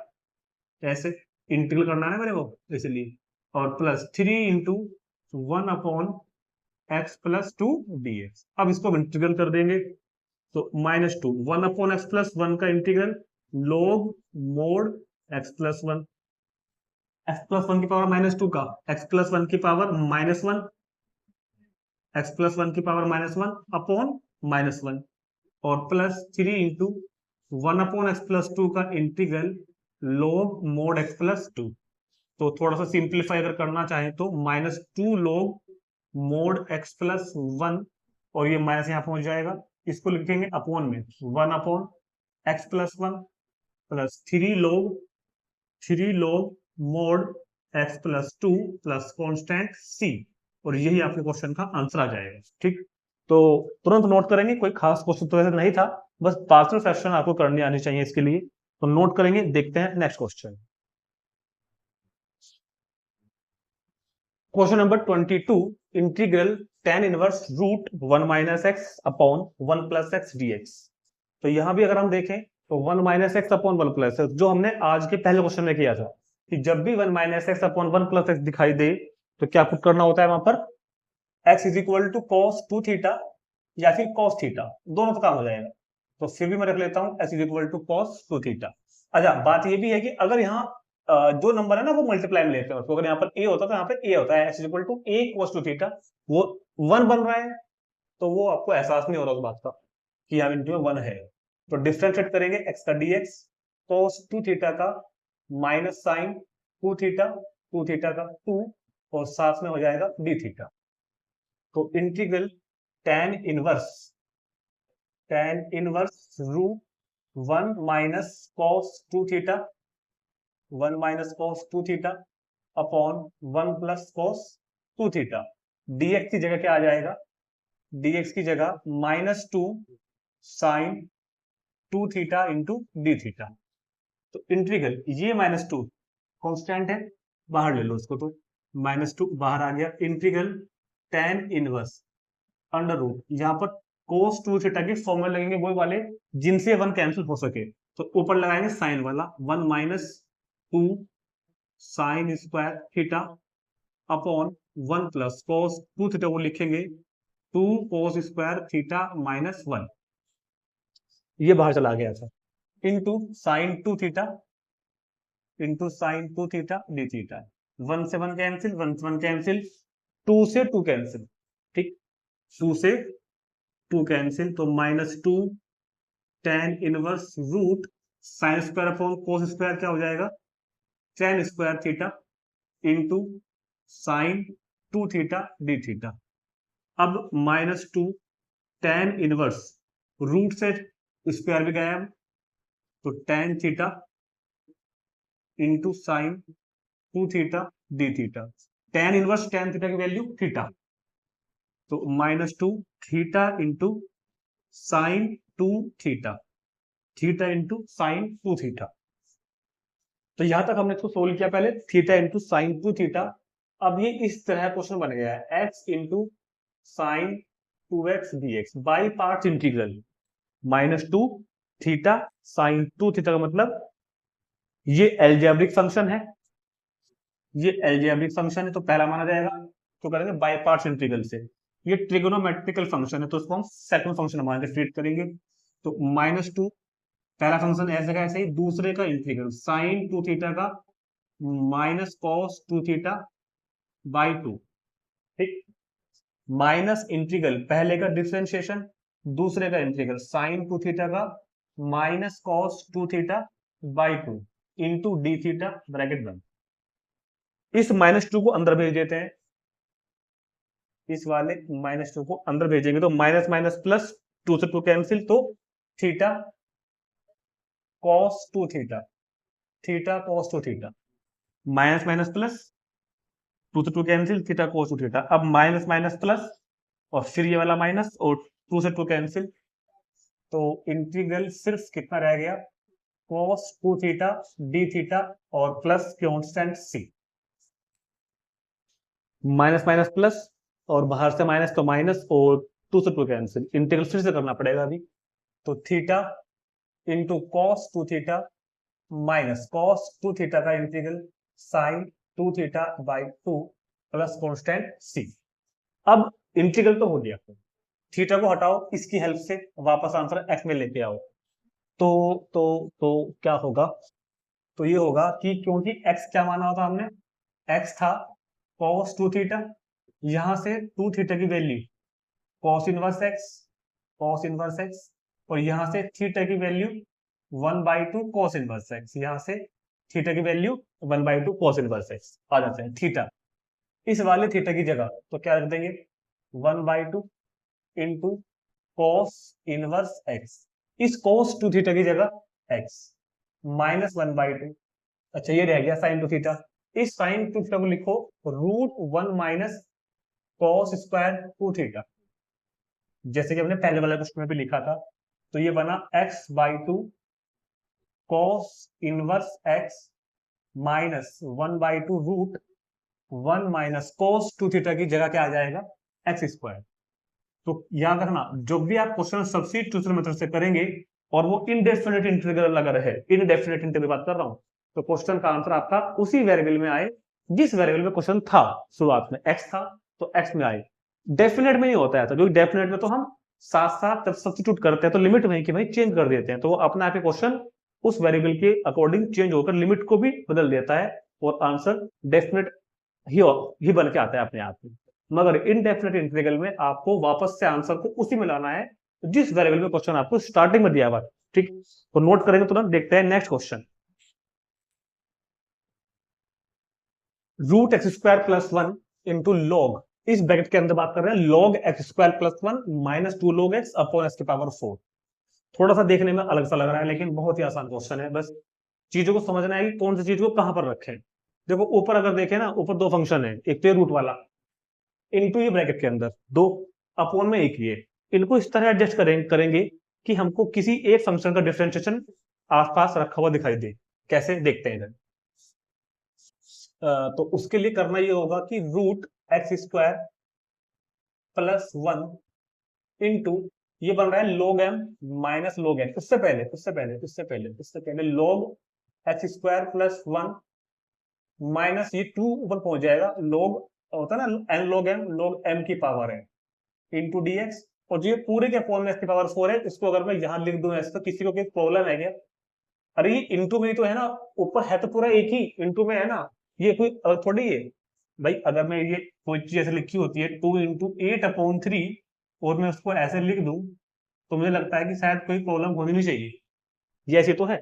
ऐसे इंटीग्रल करना है मेरे को इसलिए, और plus 3 into 1 upon x + 2 dx। अब इसको इंटीग्रल कर देंगे तो -2, 1 अपॉन x + 1 का integral log mode x + 1, x + 1 की पावर -2 का x + 1 की पावर -1, x + 1 की पावर -1 अपॉन -1, और प्लस 3 इंटू 1 अपॉन x + 2 का इंटीग्रल log मोड x + 2। तो थोड़ा सा सिंप्लीफाई अगर करना चाहें तो -2 log मोड x + 1, और ये माइनस यहाँ पहुंच जाएगा, इसको लिखेंगे अपॉन में 1 upon x + 1 plus 3 log mode x + 2 plus constant c, और यही आपके क्वेश्चन का आंसर आ जाएगा। ठीक, तो तुरंत नोट करेंगे, कोई खास क्वेश्चन तो ऐसा नहीं था, बस पार्शियल फ्रैक्शन आपको करनी आनी चाहिए इसके लिए, तो नोट करेंगे। देखते हैं next question, question number 22, integral tan inverse √1 - x upon 1 + x dx। तो यहां भी अगर हम देखें तो 1 - x अपॉन 1 + x, जो हमने आज के पहले क्वेश्चन में किया था कि जब भी 1 - x अपॉन 1 + x दिखाई दे तो क्या पुट करना होता है वहां पर, x is equal to cos 2 theta या फिर cos थीटा, दोनों का काम हो जाएगा। तो फिर भी मैं रख लेता हूं x is equal to cos 2 theta. अच्छा, बात ये भी है कि अगर यहाँ जो नंबर है ना वो मल्टीप्लाई में लेते हैं, तो अगर यहाँ पर a होता तो यहाँ पर a होता है x is equal to a cos 2 theta, वो 1 बन रहा है, तो वो आपको एहसास नहीं हो रहा उस बात का कि यहाँ इंटू में 1 है। तो डिफरेंशिएट करेंगे x का dx, cos 2 थीटा का माइनस साइन 2 थीटा, 2 थीटा का 2, और साथ में हो जाएगा d थीटा। तो integral tan inverse tan inverse root 1 minus cos 2 theta, 1 minus cos 2 theta upon 1 plus cos 2 theta. dx की जगह क्या आ जाएगा, dx की जगह -2 sine 2 theta into d theta. तो इंटीग्रल ये -2 कांस्टेंट है, बाहर ले लो उसको, तो -2 बाहर आ गया। Integral tan inverse under root, यहाँ पर cos 2 थीटा के फॉर्मूले लगेंगे वो वाले जिनसे 1 कैंसिल हो सके, तो ऊपर लगाएंगे साइन वाला 1 minus 2 sine square theta upon 1 plus cos 2 theta को लिखेंगे 2 cos स्क्वायर थीटा माइनस 1, ये बाहर चला गया था, into sine 2 theta into sine 2 theta d theta. 1 से 1 कैंसिल, 1 से 1 कैंसिल, 2 से 2 कैंसिल, ठीक, 2 से 2 कैंसिल, तो -2 tan inverse root sine square upon cos square क्या हो जाएगा, tan square theta into sine 2 theta d theta. अब -2 tan इनवर्स रूट से स्क्वायर भी गया, तो tan theta into sine 2 theta d theta. tan inverse tan theta की value theta, तो -2 theta into sine 2 theta, theta into sine 2 theta. तो यहां तक हमने इसको सोल्व किया पहले, थीटा इंटू साइन 2 थीटा। अब ये इस तरह क्वेश्चन बन गया है, x into sine 2x dx by part integral -2 theta sine 2 theta का मतलब ये एल्जेब्रिक फंक्शन है, ये एल्जेब्रिक फंक्शन है तो पहला माना जाएगा, तो करेंगे बाई पार्ट्स इंटीग्रल से। ये ट्रिगोनोमेट्रिकल फंक्शन है तो उसको हम सेकंड फंक्शन मान के ट्रीट करेंगे। तो -2 पहला फंक्शन ऐसे का ऐसे ही, दूसरे का इंटीग्रल साइन 2 थीटा का माइनस कॉस 2 थीटा बाई 2, ठीक, माइनस इंटीग्रल पहले का डिफरेंशिएशन, दूसरे का इंटीग्रल साइन 2 थीटा का minus cos 2 theta by 2 into d theta bracket बंद। इस -2 को अंदर भेज देते हैं, इस वाले -2 को अंदर भेजेंगे तो माइनस माइनस प्लस, 2 से 2 कैंसिल, तो theta cos 2 theta, theta cos 2 theta, minus minus plus, 2 से 2 कैंसिल, थीटा cos 2 थीटा। अब माइनस माइनस प्लस और फिर ये वाला माइनस और 2 से 2 कैंसिल, तो इंटीग्रल सिर्फ कितना रह गया, cos 2 थीटा डी थीटा और plus constant c, minus minus plus और बाहर से माइनस तो माइनस और 2 से 2 कैंसिल, इंटीग्रल फिर से करना पड़ेगा अभी, तो theta into cos 2 theta minus cos 2 theta का integral sine 2 theta by 2 plus constant c। अब इंटीग्रल तो हो गया, थीटा को हटाओ, इसकी हेल्प से वापस आंसर x में लेके आओ, तो क्या होगा, तो ये होगा कि क्योंकि x क्या माना होता हमने, x था cos 2 थीटा, यहां से 2 थीटा की वैल्यू cos इनवर्स x, और यहां से थीटा की वैल्यू 1/2 cos इनवर्स x, यहां से थीटा की वैल्यू 1/2 cos इनवर्स x आ जाते हैं। थीटा, इस वाले थीटा की जगह तो क्या रख देंगे 1/2 इंटू cos इनवर्स x, इस cos 2 थीटा की जगह x माइनस 1/2, अच्छा ये रह गया sin 2 थीटा, इस sin 2 थीटा को लिखो √1 माइनस cos स्क्वायर 2 थीटा, जैसे कि हमने पहले वाले क्वेश्चन में भी लिखा था, तो ये बना x/2 cos inverse x minus 1/2 √1 minus cos 2 theta की जगह क्या आ जाएगा x स्क्वायर। तो याद रखना, जो भी आप क्वेश्चन सब्स्टिट्यूशन मेथड से करेंगे और वो इनडेफिनेट इंटीग्रल लगा रहे, इनडेफिनेट इंटीग्रल बात कर रहा हूं, तो क्वेश्चन का आंसर आपका उसी वेरिएबल में आए जिस वेरिएबल में क्वेश्चन था, शुरुआत में x था तो x में आए। डेफिनेट में नहीं होता है तो, क्योंकि डेफिनेट में तो हम साथ साथ जब सब्स्टिट्यूट करते हैं तो लिमिट वहीं की वहीं चेंज कर देते हैं, तो वो अपने आप क्वेश्चन उस वेरिएबल के अकॉर्डिंग चेंज होकर लिमिट को भी बदल देता है और आंसर डेफिनेट ही बन के आता है अपने आप में। मगर इनडेफिनेट इंटीग्रल में आपको वापस से आंसर को उसी में लाना है जिस वेरिएबल में क्वेश्चन आपको स्टार्टिंग में दिया हुआ, ठीक, तो नोट करेंगे तुरंत। देखते हैं next question, √x² + 1 into log, इस ब्रैकेट के अंदर बात कर रहे हैं log x² + 1 -2 log x upon x⁴। थोड़ा सा देखने में अलग सा लग रहा है लेकिन बहुत ही आसान क्वेश्चन है। बस चीजों को समझना है कि कौन सी चीज को कहां पर रखें। देखो ऊपर अगर देखें ना, ऊपर दो फंक्शन है, एक तो रूट वाला इनटू ये ब्रैकेट के अंदर दो, अपॉन में एक ये, इनको इस तरह एडजस्ट करेंगे कि हमको किसी एक फंक्शन का डिफरेंशिएशन आसपास रखा हुआ दिखाई दे। कैसे देखते हैं इधर। तो उसके लिए करना ये होगा कि root x square plus one into ये बन रहा है log m माइनस log n। उससे पहले log x square plus one minus ये टू ऊपर पहुंच जाएगा, log होता है ना n log m की पावर है इंटू dx। और जो ये पूरे के फॉर्म में x की पावर 4 है, इसको अगर मैं यहाँ लिख दूं ऐसे तो किसी को कोई प्रॉब्लम है क्या? अरे ये इंटू में ही तो है ना, ऊपर है तो पूरा एक ही, इंटू में है ना, ये कोई अलग थोड़ी है भाई। अगर मैं ये कोई चीज ऐसे लिखी होती है 2 × 8/3 और मैं उसको ऐसे लिख दूं तो मुझे लगता है कि शायद कोई प्रॉब्लम होनी नहीं चाहिए। ये ऐसे तो है,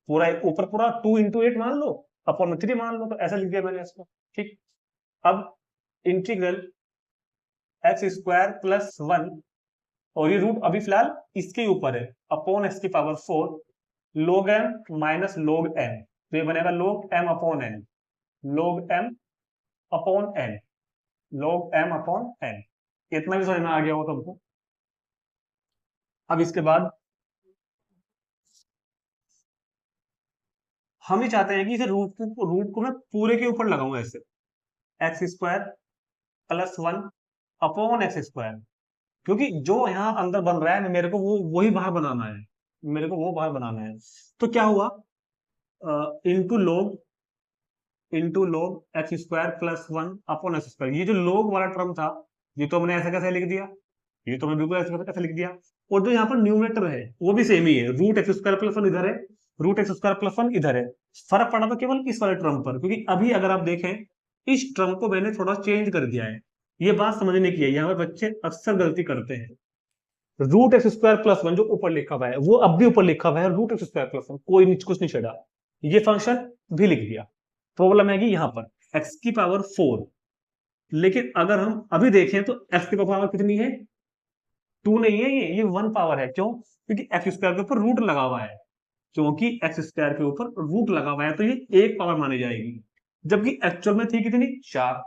पूरा ऊपर पूरा 2 × 8 मान लो, अपॉन में 3 मान लो, तो ऐसा लिख दिया मैंने इसको। ठीक, अब integral x square plus one, और ये रूट अभी फिलहाल इसके ऊपर है, अपॉन एक्स की पावर 4 log m माइनस log n, तो ये बनेगा log m upon n, log m upon n, log m upon n। इतना भी समझ में आ गया हो तुमको। अब इसके बाद हम ही चाहते हैं कि इसे रूट को मैं पूरे के ऊपर लगाऊं ऐसे, x square plus one upon x square, क्योंकि जो यहाँ अंदर बन रहा है मेरे को वो वही बाहर बनाना है, मेरे को वो बाहर बनाना है। तो क्या हुआ, into log x square plus one upon x square, ये जो लॉग वाला टर्म था ये तो हमने ऐसा कैसे लिख दिया, ये तो हमने बिल्कुल ऐसे लिख दिया। और जो यहाँ पर न्यूमरेटर है वो भी सेम ही है, root x square plus one इधर है, root x square plus one इधर है। फर्क पड़ा तो केवल इस वाले टर्म पर, क्योंकि अभी अगर आप देखें इस टर्म को मैंने थोड़ा चेंज कर दिया है। ये बात समझने की है, यहाँ पर बच्चे अक्सर गलती करते हैं। Root x square plus one जो ऊपर लिखा हुआ है वो अब भी ऊपर लिखा हुआ है root x square plus one, कोई कुछ नहीं छेड़ा, ये फंक्शन भी लिख दिया। प्रॉब्लम है कि यहाँ पर एक्स की पावर 4, लेकिन अगर हम अभी देखें तो एक्स की पावर कितनी है, 2 नहीं है, ये 1 पावर है। क्यों? क्योंकि एक्स स्क्वायर के ऊपर रूट लगा हुआ है, क्योंकि एक्स स्क्वायर के ऊपर रूट लगा हुआ है तो ये 1 पावर मानी जाएगी, जबकि एक्चुअल में थी कितनी 4,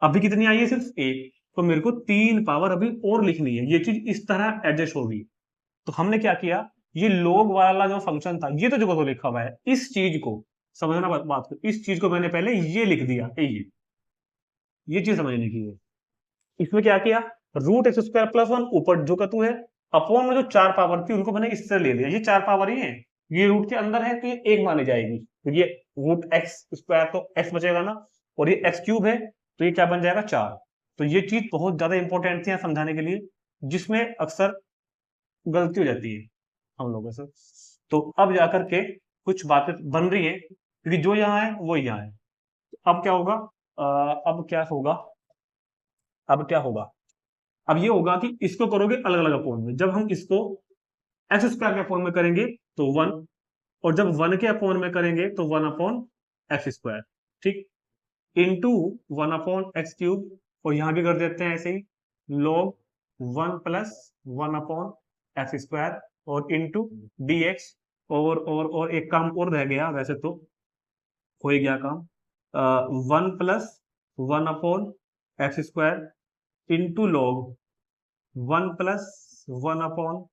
अभी कितनी आई है सिर्फ 1, तो मेरे को 3 पावर अभी और लिखनी है। ये चीज इस तरह एडजस्ट होगी। तो हमने क्या किया, ये log वाला जो फंक्शन था ये तो जो को लिखा हुआ है, इस चीज को समझना बात को, इस चीज को मैंने पहले ये लिख दिया, ये चीज समझने की है। इसमें क्या किया, root x square plus one ऊपर जो का टू है, अपॉन में जो 4 पावर थी उनको मैंने इस तरह ले लिया, ये 4 पावर ही है, ये रूट के अंदर है तो ये 1 मानी जाएगी, तो ये रूट एक्स स्क्वायर तो एक्स बचेगा ना, और ये एक्स क्यूब है तो ये क्या बन जाएगा 4। तो ये चीज बहुत ज्यादा इंपॉर्टेंट थी समझाने के लिए, जिसमें अक्सर गलती हो जाती है हम लोगों से। तो अब जाकर के कुछ बातें बन रही है, क्योंकि जो यहाँ है वो यहाँ है। अब क्या होगा, अब क्या होगा, अब ये होगा कि इसको करोगे अलग अलग फॉर्म में। जब हम इसको एक्स स्क्वायर के फॉर्म में करेंगे तो 1, और जब 1 के अपॉन में करेंगे तो 1 अपॉन एक्स स्क्वायर, ठीक, इंटू 1 अपॉन एक्स क्यूब, और यहां भी कर देते हैं ऐसे ही log 1 plus 1 upon x square, और इंटू डी एक्स। और एक काम और रह गया, वैसे तो हो ही गया काम, 1 plus 1 upon x square into log 1 plus 1 upon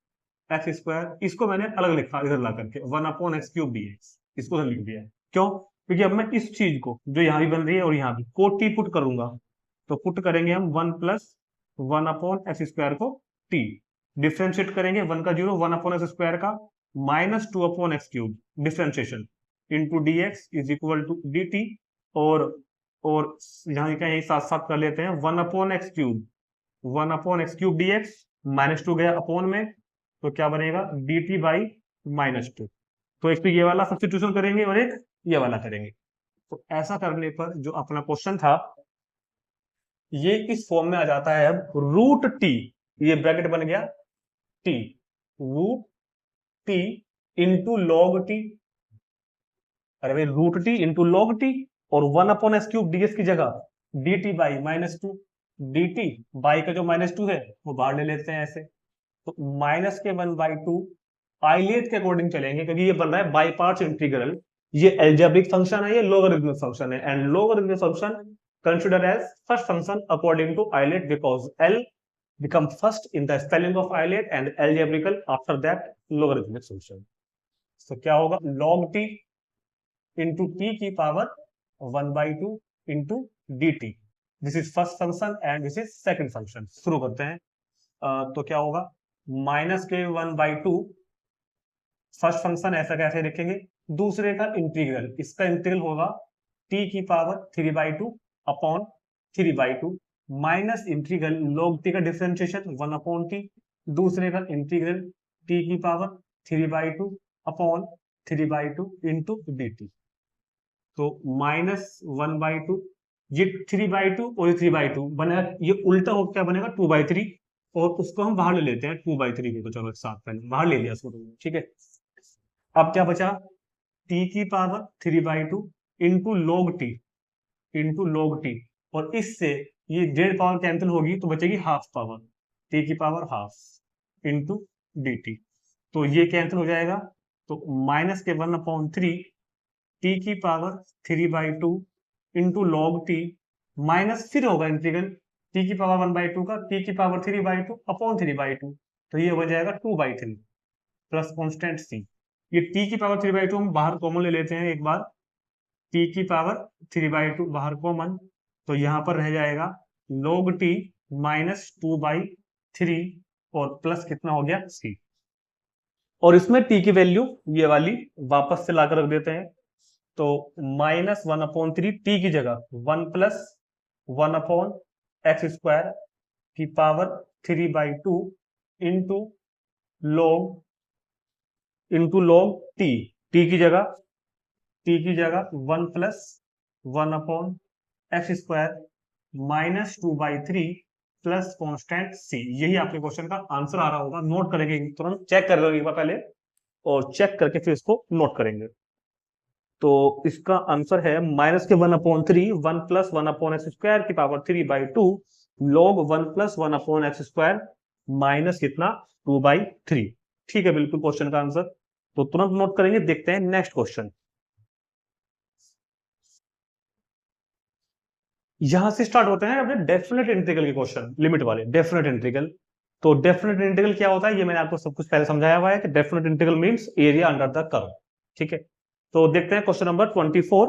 x square, इसको मैंने अलग लिखा इधर ला करके 1 अपॉन एक्स क्यूब dx, इसको लिख दिया है। क्यों? क्योंकि अब मैं इस चीज को जो यहाँ भी बन रही है और यहाँ भी को टी पुट करूंगा, तो पुट करेंगे हम 1 प्लस 1 अपॉन एक्स स्क्वायर को टी, डिफ्रेंशिएट करेंगे 1 का 0 1 अपॉन एक्स स्क्वायर का minus 2 upon x cube differentiation into d x is equal to d t, और यहाँ कहीं साथ साथ कर लेते हैं 1 upon x cube, 1 upon x cube d x, minus 2 गया अपॉन में, तो क्या बनेगा डी टी बाई माइनस 2। तो एक तो ये वाला सब्स्टिट्यूशन करेंगे और एक ये वाला करेंगे। तो ऐसा करने पर जो अपना क्वेश्चन था ये इस फॉर्म में आ जाता है। अब रूट टी, ये ब्रैकेट बन गया t, root t into log t, अरे भाई root t into log t, और 1 अपॉन एक्स क्यूब डी की जगह d t by minus 2, d t by का जो माइनस 2 है वो बाहर ले लेते हैं ऐसे, तो माइनस के 1/2 आइलेट के अकॉर्डिंग चलेंगे, क्योंकि ये बन रहा है बाई पार्ट्स इंटीग्रल। ये एल्जेब्रिक फंक्शन है, ये लोगरिथमिक फंक्शन है, and logarithmic function consider as first function according to ILATE, because L become first in the spelling of ilet and algebraical after that logarithmic function. So क्या होगा, log t into t की power 1/2 into dt. This is first function and this is second function. शुरू करते हैं। तो क्या होगा, minus के 1/2 फर्स्ट फंक्शन ऐसा कैसे लिखेंगे, दूसरे का इंटीग्रल, इसका इंटीग्रल होगा t की power 3/2 upon 3/2 minus integral log t का डिफरेंशिएशन 1/t, दूसरे का इंटीग्रल t की पावर 3/2 अपॉन 3/2 इंटू dt। तो -1/2, ये 3/2 और ये 3/2 बनेगा, ये उल्टा हो क्या बनेगा 2/3, और उसको हम बाहर ले लेते हैं 2/3 को, चलो साथ पहले बाहर ले लिया इसको, ठीक है। अब क्या बचा, t की पावर 3/2 इंटू log t, और इससे ये डेढ़ पावर कैंसिल होगी तो बचेगी हाफ पावर, t की पावर हाफ इंटू dt। तो ये कैंसिल हो जाएगा, तो माइनस के 1/3 t की power 3/2 into log t, minus फिर होगा इंटीग्रल t की पावर 1/2 का t की पावर 3/2 अपॉन 3/2, तो ये हो जाएगा 2/3 प्लस कॉन्स्टेंट c। ये t की पावर 3/2 हम बाहर कॉमन ले लेते हैं एक बार, t की पावर 3/2 बाहर कॉमन, तो यहां पर रह जाएगा log t माइनस 2/3 और प्लस कितना हो गया c, और इसमें t की वैल्यू ये वाली वापस से लाकर रख देते हैं, तो -1/3 t की जगह 1 + 1/x² की power 3/2 into log t, t की जगह 1 + 1/x² minus 2/3 plus constant c। यही आपके क्वेश्चन का आंसर आ रहा होगा, नोट करेंगे तुरंत, चेक कर लो एक बार पहले, और चेक करके फिर इसको नोट करेंगे। तो इसका आंसर है माइनस के 1/3 1 + 1/x² की पावर 3/2 log 1 + 1/x² माइनस कितना 2/3। ठीक है, बिल्कुल क्वेश्चन का आंसर, तो तुरंत नोट करेंगे। देखते हैं नेक्स्ट क्वेश्चन। यहां से स्टार्ट होते हैं अपने डेफिनेट इंटीग्रल के क्वेश्चन, लिमिट वाले डेफिनेट इंटीग्रल। तो डेफिनेट इंटीग्रल क्या होता है, ये मैंने आपको सब कुछ पहले समझाया हुआ है कि definite integral means area under the curve. ठीक है, तो देखते हैं question number 24,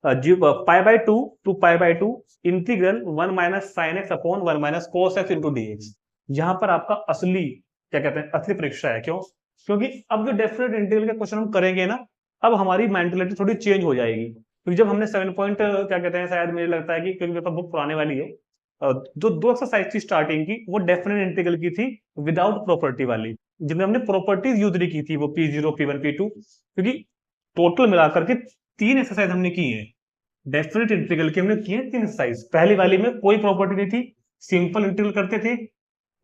π/2 to π/2 integral 1 - sin x upon 1 - cos x into dx। यहां पर आपका असली क्या कहते हैं, असली परीक्षा है। क्यों? क्योंकि अब जो डेफिनेट इंटीग्रल के क्वेश्चन हम करेंगे ना, अब हमारी मेंटालिटी थोड़ी चेंज हो जाएगी, क्योंकि जब हमने 7 पॉइंट क्या कहते हैं, शायद मुझे लगता है कि क्योंकि पेपर बुक पुराने वाली है, जो 2 एक्सरसाइज थी स्टार्टिंग की, वो डेफिनेट इंटीग्रल की थी विदाउट प्रॉपर्टी वाली, जिनमें हमने प्रॉपर्टीज यूज नहीं की थी, वो P0 P1 P2, क्योंकि टोटल मिलाकर के 3 एक्सरसाइज हमने की है डेफिनेट इंटीग्रल की, हमने की है 3 एक्सरसाइज। पहली वाली में कोई प्रॉपर्टी नहीं थी, सिंपल इंटीग्रल करते थे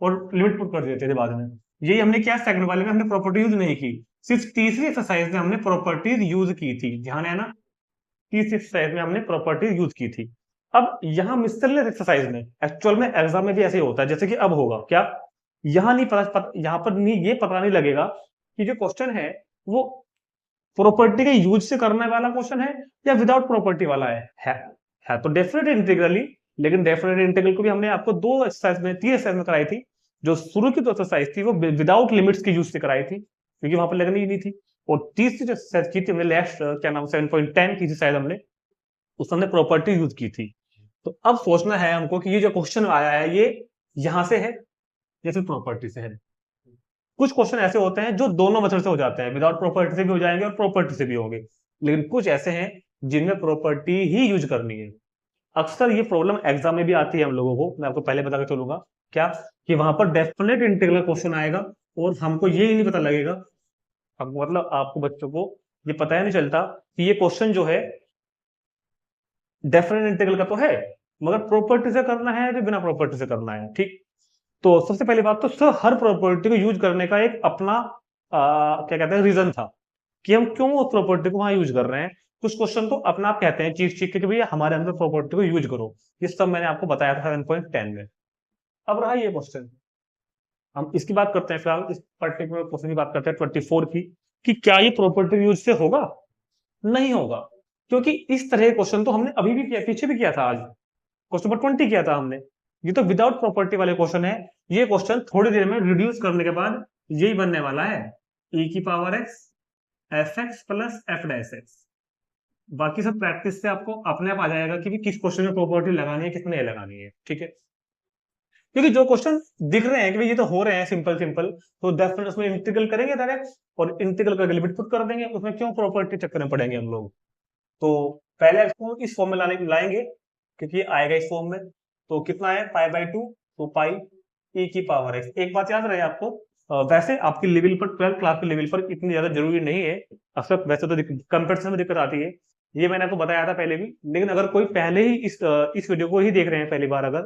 और लिमिट पुट कर देते थे बाद में। यही हमने किया सेकंड वाले में, हमने प्रॉपर्टी यूज नहीं की, सिर्फ तीसरी एक्सरसाइज में हमने प्रॉपर्टीज यूज की थी। ध्यान है ना, तीसरी एक्सरसाइज में हमने प्रॉपर्टीज यूज की थी। अब यहाँ मिसलेनियस एक्सरसाइज में एक्चुअल में एग्जाम में भी ऐसे ही होता है, जैसे कि अब होगा क्या, यहाँ नहीं पता, यहाँ पर नहीं, ये पता नहीं लगेगा कि जो क्वेश्चन है वो प्रॉपर्टी के यूज से करने वाला क्वेश्चन है या विदाउट प्रॉपर्टी वाला है तो डेफिनेट इंटीग्रल ही। लेकिन डेफिनेट इंटीग्रल को भी हमने आपको 2 एक्सरसाइज में 3 एक्सरसाइज में कराई थी। जो शुरू की 2 एक्सरसाइज थी वो विदाउट लिमिट्स के यूज से कराई थी, क्योंकि वहां पर लगनी ही नहीं थी। और तीसरी जो एक्सरसाइज की थी हमने लास्ट क्या नाम 7.10 की थी शायद, हमने उसमें हमने प्रॉपर्टी यूज की थी। तो अब सोचना है हमको कि ये जो क्वेश्चन आया है ये यहां से है या फिर प्रॉपर्टी से है। कुछ क्वेश्चन ऐसे होते हैं जो दोनों मेथड से हो जाते हैं, विदाउट प्रॉपर्टी से भी हो जाएंगे और प्रॉपर्टी से भी होंगे, लेकिन कुछ ऐसे हैं जिनमें प्रॉपर्टी ही यूज करनी है। अक्सर ये प्रॉब्लम एग्जाम में भी आती है हम लोगों को, मैं आपको पहले बता के चलूंगा क्या, कि वहां पर डेफिनेट इंटीग्रल क्वेश्चन आएगा और हमको ये ही नहीं पता लगेगा, मतलब आपको बच्चों को ये पता ही नहीं चलता कि ये क्वेश्चन जो है डेफिनेट इंटीग्रल का तो है, मगर प्रॉपर्टी से करना है या बिना प्रॉपर्टी से करना है। ठीक, तो सबसे पहली बात तो सर हर प्रॉपर्टी को यूज करने का एक अपना क्या कहते हैं रीजन था कि हम क्यों उस प्रॉपर्टी को वहां यूज कर रहे हैं। कुछ क्वेश्चन तो अपना आप कहते हैं चीख चीख के भैया हमारे अंदर प्रॉपर्टी को यूज करो, ये सब मैंने आपको बताया था 7.10 में। अब रहा ये क्वेश्चन, हम इसकी बात करते हैं फिलहाल, इस पर्टिकुलर क्वेश्चन की बात करते हैं 24 की, कि क्या ये प्रॉपर्टी यूज से होगा? नहीं होगा, क्योंकि इस तरह के क्वेश्चन तो हमने अभी भी किया, पीछे भी किया था, आज क्वेश्चन नंबर 20 किया था हमने। ये तो विदाउट प्रॉपर्टी वाले क्वेश्चन है। ये क्वेश्चन थोड़ी देर में रिड्यूस करने के बाद यही बनने वाला है, e की power x F x plus F dash x. बाकी सब प्रैक्टिस से आपको अपने आप आ जाएगा कि भी किस क्वेश्चन में प्रॉपर्टी लगानी है, कितने नहीं लगानी है, ठीक है। क्योंकि जो क्वेश्चन दिख रहे हैं कि भाई ये तो हो रहे हैं सिंपल सिंपल, तो डेफिनेटली उसमें इंटीग्रल करेंगे डायरेक्ट, और इंटीग्रल करके लिमिट पुट कर देंगे, उसमें क्यों प्रॉपर्टी चक्कर में पड़ेंगे हम लोग। तो पहले इसको इस फॉर्म में लाएंगे, क्योंकि ये आएगा इस फॉर्म में। तो कितना है, पाई बाई टू, तो पाई e की पावर x। एक बात याद रहे आपको, वैसे आपकी लेवल पर, 12th क्लास के लेवल पर इतनी ज्यादा जरूरी नहीं है अक्सर, वैसे तो कंपेरिजन में दिक्कत आती है, ये मैंने आपको बताया था पहले भी। लेकिन अगर कोई पहले ही इस वीडियो को ही देख रहे हैं पहली बार अगर,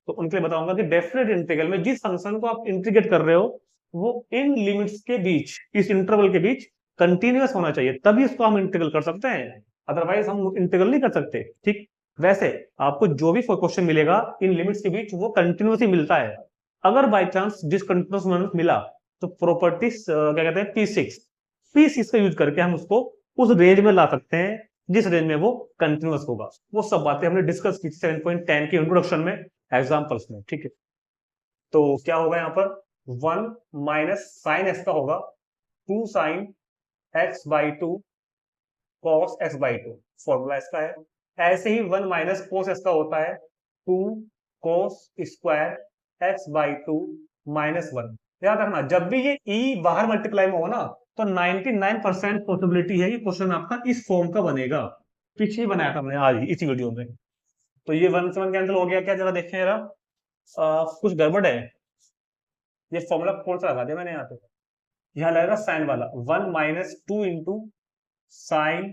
तो उनके लिए बताऊंगा कि डेफिनेट इंटीग्रल में जिस फंक्शन को आप इंटीग्रेट कर रहे हो, वो इन लिमिट्स के बीच, इस इंटरवल के बीच कंटिन्यूअस होना चाहिए, तभी इसको हम इंटीग्रल कर सकते हैं, अदरवाइज हम इंटीग्रल नहीं कर सकते, ठीक। वैसे आपको जो भी क्वेश्चन मिलेगा इन लिमिट्स के बीच, वो कंटिन्यूअस ही मिलता है। अगर बाई चांस डिसकंटिन्यूअस मिला, तो प्रॉपर्टीज क्या कहते हैं, P6 का यूज करके हम उसको उस रेंज में ला सकते हैं जिस रेंज में वो कंटिन्यूअस होगा। वो सब बातें हमने डिस्कस की 7.10 के इंट्रोडक्शन में, एग्जांपल्स में, ठीक है। तो क्या होगा यहाँ पर, 1 माइनस साइन एक्स का होगा 2 sine x by 2 cos x by 2, formula इसका है। ऐसे ही 1 माइनस कोस एक्स का होता है 2 कोस स्क्वायर एक्स बाई 2 माइनस 1। याद रखना, जब भी ये e बाहर मल्टीप्लाई में हो ना, तो 99% पॉसिबिलिटी है कि क्वेश्चन आपका इस फॉर्म का बनेगा। पीछे ही बनाया था हमने आज इसी वीडियो में। तो ये 1 से 1 कैंसिल हो गया क्या, जरा देखें जरा, कुछ गड़बड़ है, ये फॉर्मूला कौन सा लगा दिया मैंने यहाँ पे, यहाँ लगेगा साइन वाला, 1 minus 2 into sign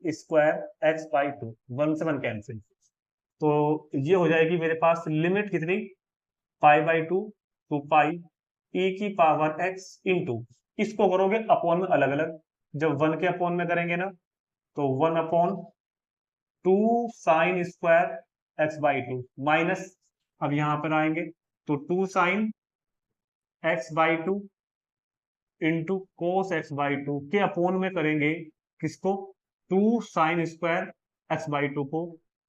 square x by 2, 1 से 1 कैंसिल। तो ये हो जाएगी मेरे पास लिमिट कितनी, pi by 2 to pi e की पावर x इंटू, इसको करोगे अपॉन में अलग अलग, जब 1 के अपॉन में करेंगे ना, तो 1 upon 2 sign square x by 2 minus, अब यहां पर आएंगे तो 2 sine x by 2 into cos x by 2 के अपॉन में करेंगे किसको, 2 साइन स्क्वायर एक्स बाई 2 को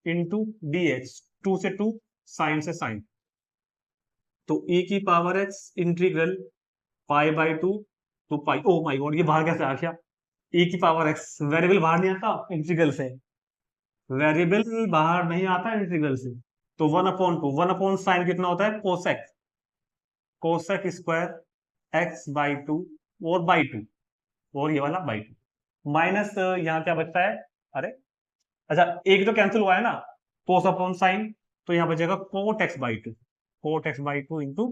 इंटू डी एक्स, 2 से 2 साइन से साइन। तो e की power x integral pi by 2 to pi, oh my god ये बाहर कैसे आ गया, e की पावर x, वेरिएबल बाहर नहीं आता इंटीग्रल से, वेरिएबल बाहर नहीं आता इंटीग्रल से। तो 1/2, 1 साइन कितना होता है, cosec, cosec square x by 2 और बाई 2, और ये वाला बाई 2 माइनस, यहाँ क्या बचता है, अरे अच्छा एक तो कैंसिल हुआ है ना, कोस अपॉन साइन, तो यहाँ बचेगा cot x by 2, cot x by 2 into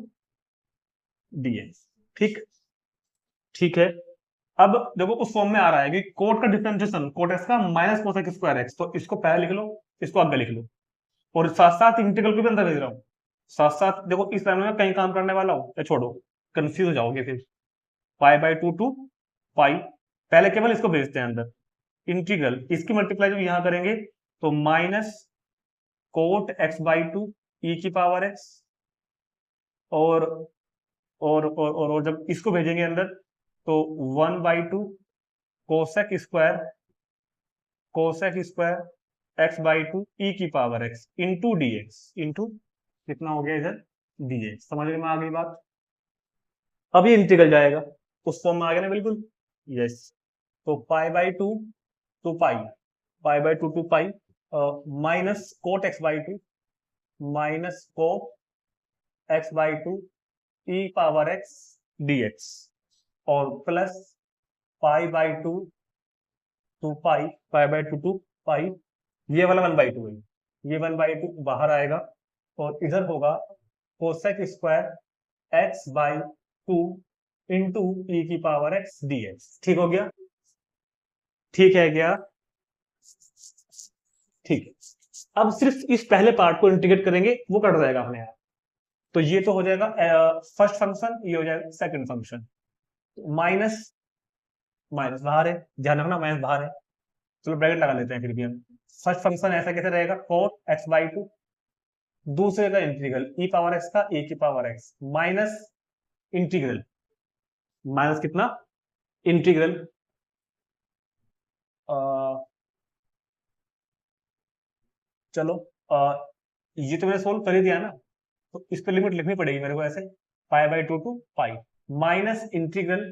dx, ठीक, ठीक है। अब देखो उस फॉर्म में आ रहा है कि कोट का डिफरेंशिएशन, कोट एक्स का माइनस कोसेक स्क्वायर एक्स, तो इसको पहले लिख लो, इसको आगे लिख लो, और साथ साथ इंटीग्रल को भी अंदर भेज रहा हूँ, साथ साथ देखो इस टाइम में कहीं काम करने वाला हूँ या छोड़ो, कंफ्यूज हो जाओगे फिर। पाई बाई 2 टू पाई, पहले केवल इसको भेजते हैं अंदर, इंटीग्रल इसकी मल्टीप्लाई जब यहां करेंगे तो माइनस कोट एक्स बाई 2 ई की पावर एक्स, और और जब इसको भेजेंगे अंदर तो 1/2 कोसेक स्क्वायर एक्स बाई 2 ई की power x into d x, into कितना हो गया इधर dx। समझ में आ गई बात, अब ये इंटीग्रल जाएगा उस फॉर्म में आ गया ना, बिल्कुल, यस। तो pi by 2 to pi, pi by 2 to pi minus cot x by 2 minus cot x by 2 e power x dx, और plus pi by 2 to pi, pi by 2 to pi, ये वाला 1/2 है, ये 1/2 बाहर आएगा, और इधर होगा cosec square x by 2 into e की पावर एक्स dx, ठीक हो गया, ठीक है क्या, ठीक है। अब सिर्फ इस पहले पार्ट को इंटीग्रेट करेंगे, वो कट जाएगा अपने आप। तो ये तो हो जाएगा फर्स्ट फंक्शन, ये हो जाएगा सेकंड फंक्शन, माइनस माइनस बाहर है, ध्यान रखना माइनस बाहर है, चलो ब्रैकेट लगा लेते हैं फिर भी हम। फर्स्ट फंक्शन ऐसा कैसे रहेगा, कोट एक्स बाई 2, दूसरे का इंटीग्रल ई पावर एक्स का e की power x minus integral minus कितना इंटीग्रल चलो ये तो मैंने सोल्व कर ही दिया ना, तो इस पे लिमिट लिखनी पड़ेगी मेरे को ऐसे, pi by two pi minus integral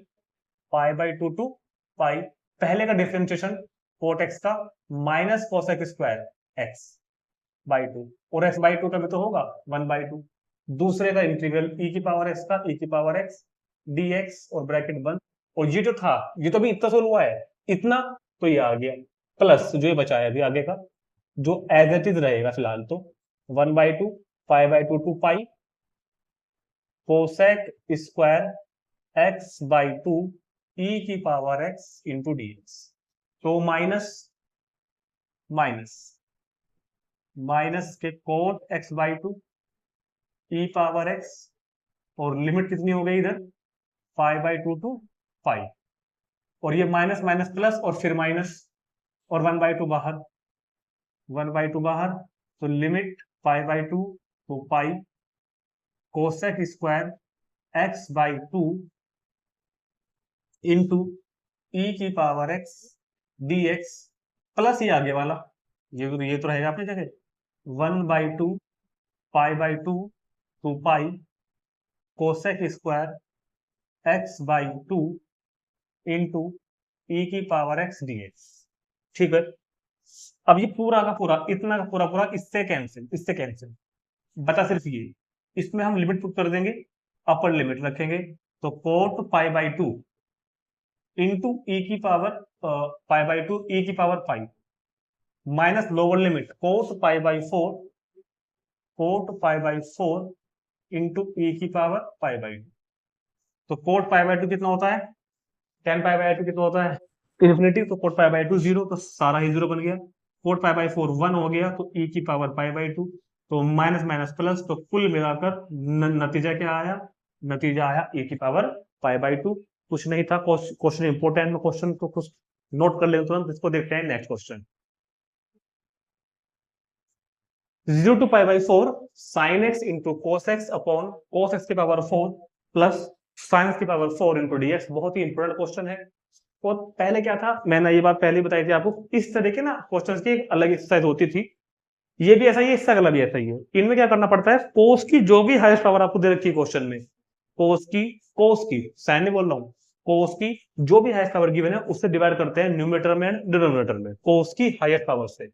pi by two pi, पहले का डिफरेंशिएशन कोट एक्स का minus cosec square x by two, और एक्स बाई टू का भी तो होगा 1/2, दूसरे का इंटीग्रल ई की पावर एक्स का ई की पावर एक्स डी एक्स और ब्रैकेट बंद, और ये जो था ये तो भी इतना सोल्व हुआ है इतना, तो ये आ गया प्लस जो ये बचा है अभी आगे का जो एज इट इज रहेगा फिलहाल, तो 1/2 pi by two pi cosec square x by two e की power x into d x, तो माइनस माइनस माइनस के cot x by two e power x, और लिमिट कितनी हो गई इधर 5/2 5, और ये माइनस माइनस प्लस और फिर माइनस, और 1/2 बाहर 1/2 बाहर, तो लिमिट 5/2 तो pi cosec square x by two into e की power x d x, plus ये आगे वाला ये तो रहेगा अपनी जगह 1/2 pi by two pi cosec square x by two into e की पावर एक्स डी एक्स, ठीक है। अब ये पूरा का पूरा इतना का पूरा पूरा इससे कैंसिल बता सिर्फ ये, इसमें हम लिमिट पुट कर देंगे, अपर लिमिट रखेंगे, तो cot pi by two into e की power pi by two e की power pi minus lower limit cot pi by four into e की पावर पाई बाई टू, तो कोट पाई बाई टू कितना होता है 10 पाई by two कितना होता है इन्फिनिटी, तो कोट पाई बाई टू 0, तो सारा ही 0 बन गया, कोट पाई बाई 4 1 हो गया, तो ई की पावर पाई बाई टू, तो माइनस माइनस प्लस, तो कुल मिलाकर नतीजा क्या आया, नतीजा आया ई की पावर पाई बाई टू। कुछ नहीं था, क्वेश्चन इंपोर्टेंट में क्वेश्चन तो कुछ नोट कर लेते तुरंत, इसको देखते हैं next question. 0 to pi by 4 sign x into cos x upon cos x की पावर 4 प्लस साइन एक्स की पावर 4 इंटू डी एक्स, बहुत ही इंपोर्टेंट क्वेश्चन है। तो पहले क्या था, मैंने ये बात पहले बताई थी आपको, इस तरह के ना क्वेश्चंस की एक अलग एक्सरसाइज होती थी, ये भी ऐसा ही है, इसका अगला भी ऐसा ही है। इनमें क्या करना पड़ता है, कोस की जो भी हाईएस्ट पावर आपको दे रखी है क्वेश्चन में, कोस की साइन नहीं बोल रहा हूँ, कोस की जो भी हाईएस्ट पावर गिवन है उससे डिवाइड करते हैं न्यूमरेटर में एंड डिनोमिनेटर में, कोस की हाईएस्ट पावर से,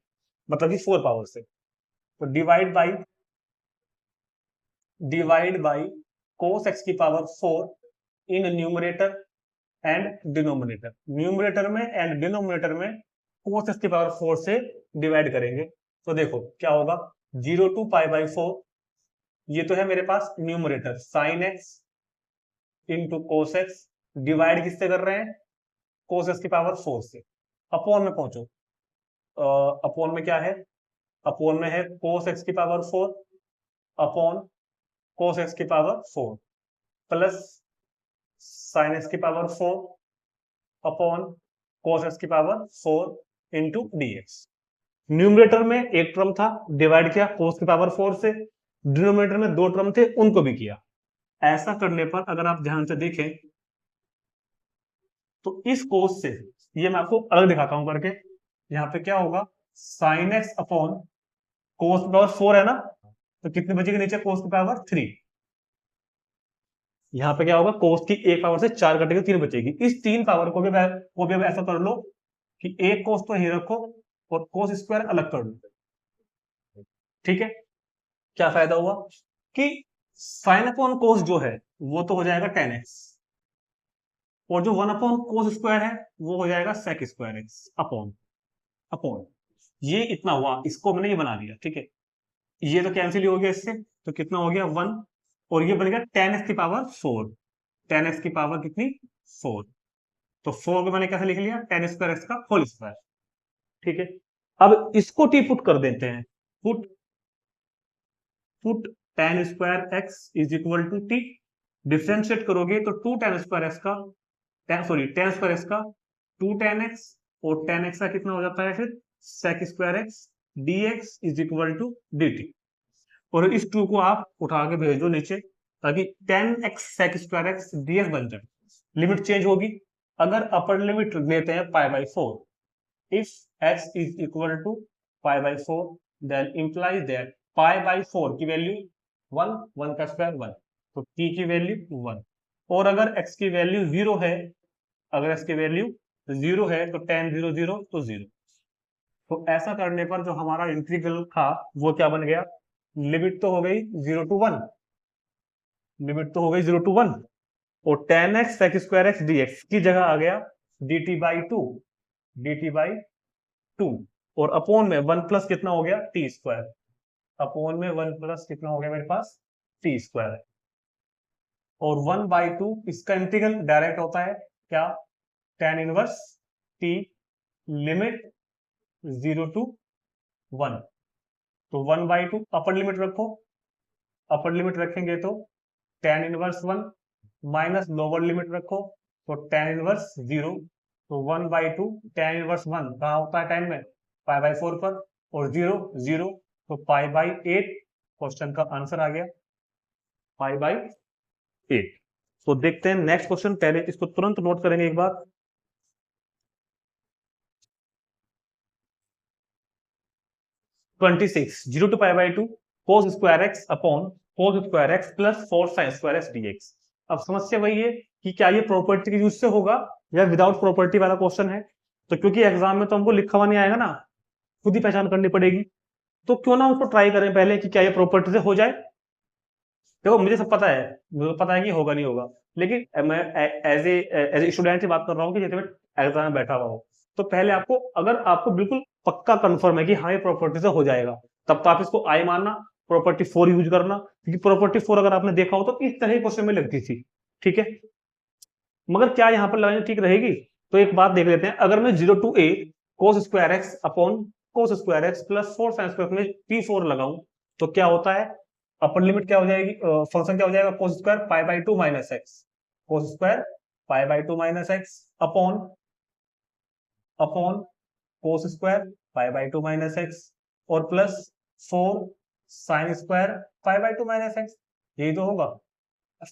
मतलब कि 4 पावर से, तो डिवाइड बाई कोस एक्स की power 4 in numerator and denominator, numerator में एंड डिनोमिनेटर में कोस एक्स की पावर 4 से डिवाइड करेंगे, तो देखो क्या होगा 0 to पाई बाई 4, ये तो है मेरे पास numerator sine x into cos x, divide किससे कर रहे हैं कोस एक्स की पावर 4 से, अपॉन में पहुंचो, अपॉन में क्या है, अपॉन में है कोस एक्स की पावर 4 अपॉन कोस एक्स की पावर 4 प्लस साइन एक्स की पावर 4 अपॉन कोस एक्स की power 4 into d x. Numerator में एक टर्म था, डिवाइड किया कोस की पावर 4 से, डिनोमिनेटर में 2 टर्म थे, उनको भी किया। ऐसा करने पर अगर आप ध्यान से देखें तो इस कोस से, ये मैं आपको अलग दिखाता हूं करके, यहाँ पे क्या होगा साइन एक्स अपॉन कोस की पावर 4 है ना, तो कितनी बचेगी नीचे कोस की पावर 3, यहाँ पे क्या होगा कोस की एक पावर से 4 कटेगी 3 बचेगी, इस 3 पावर को भी ऐसा कर लो कि एक कोस तो ही रखो और कोस स्क्वायर अलग कर लो, ठीक है। क्या फायदा हुआ कि साइन अपॉन कोस जो है वो तो हो जाएगा 10x, और जो 1 अपॉन कोस स्क्वायर है वो हो जाएगा sec square x upon upon, ये इतना हुआ, इसको मैंने ये बना दिया, ठीक है। ये तो कैंसिल ही हो गया इससे, तो कितना हो गया 1, और ये बन गया 10x की पावर 4, 10x की पावर कितनी 4, तो 4 को मैंने कैसे लिख लिया 10 स्क्वायर एक्स का होल स्क्वायर, ठीक है। अब इसको टी पुट कर देते हैं, put 10 square x is equal to t, differentiate करोगे तो 2 10 स्क्वायर एक्स का 10 स्क्वायर एक्स का 2 10x, और 10x का कितना हो जाता है फिर sec square x dx is equal to dt, और इस 2 को आप उठा के भेज दो नीचे, ताकि 10x sec square x dx बन जाए। लिमिट चेंज होगी। अगर अपर लिमिट लेते हैं pi by 4, if x is equal to pi by 4 then implies that pi by 4 की वैल्यू 1, 1 का स्क्वायर 1, तो t की वैल्यू 1। और अगर x की वैल्यू 0 है, अगर x की वैल्यू 0 है तो tan 0 0 तो 0। तो ऐसा करने पर जो हमारा इंटीग्रल था वो क्या बन गया, लिमिट तो हो गई 0 to 1, लिमिट तो हो गई 0 to 1, और tan x sec square x dx की जगह आ गया dt by 2, dt by 2, और अपॉन में 1 प्लस कितना हो गया टी स्क्वायर, अपॉन में 1 प्लस कितना हो गया मेरे पास टी स्क्वायर। और 1 बाई 2 इसका इंटीग्रल डायरेक्ट होता है क्या, tan inverse T limit 0 to 1, तो 1 बाई 2 अपर लिमिट रखो, अपर लिमिट रखेंगे तो tan inverse 1 minus lower limit रखो तो tan इनवर्स 0, तो 1 बाई 2 tan इनवर्स 1 कहाँ होता है टाइम में, पाई बाई 4 पर, और 0 0, तो पाई बाई 8 क्वेश्चन का आंसर आ गया, पाई बाई 8। तो देखते हैं नेक्स्ट क्वेश्चन, पहले इसको तुरंत नोट करेंगे एक बार। 26 0 to pi by 2 cos square x upon cos square x plus 4 sin square x dx। अब समस्या वही है कि क्या ये प्रॉपर्टी के यूज से होगा या विदाउट प्रॉपर्टी वाला क्वेश्चन है। तो क्योंकि एग्जाम में तो हमको लिखा हुआ नहीं आएगा ना, खुद ही पहचान करनी पड़ेगी, तो क्यों ना उसको ट्राई करें पहले कि क्या ये प्रॉपर्टी से हो जाए। देखो मुझे सब पता है, मुझे पता है कि होगा नहीं होगा, लेकिन मैं एज ए स्टूडेंट से बात कर रहा हूँ कि जैसे मैं एग्जाम में बैठा हुआ हूँ, तो पहले आपको, अगर आपको बिल्कुल पक्का कंफर्म है कि हाँ ये प्रॉपर्टी से हो जाएगा, तब तो आप इसको आई मानना, प्रॉपर्टी 4 यूज करना, क्योंकि प्रॉपर्टी 4 अगर आपने देखा हो तो इस तरह के क्वेश्चन में लगती थी, ठीक है। मगर क्या यहाँ पर लगानी ठीक रहेगी, तो एक बात देख लेते हैं। अगर मैं 0 to a cos square x upon cos square x plus 4 sin square में p4 लगाऊं तो क्या होता है, अपर लिमिट क्या हो जाएगी, फंक्शन क्या हो जाएगा, cos square pi by 2 minus x, cos square pi by 2 minus x upon upon cos square pi by 2 minus x और plus 4 sin square pi by 2 minus x, यही तो होगा।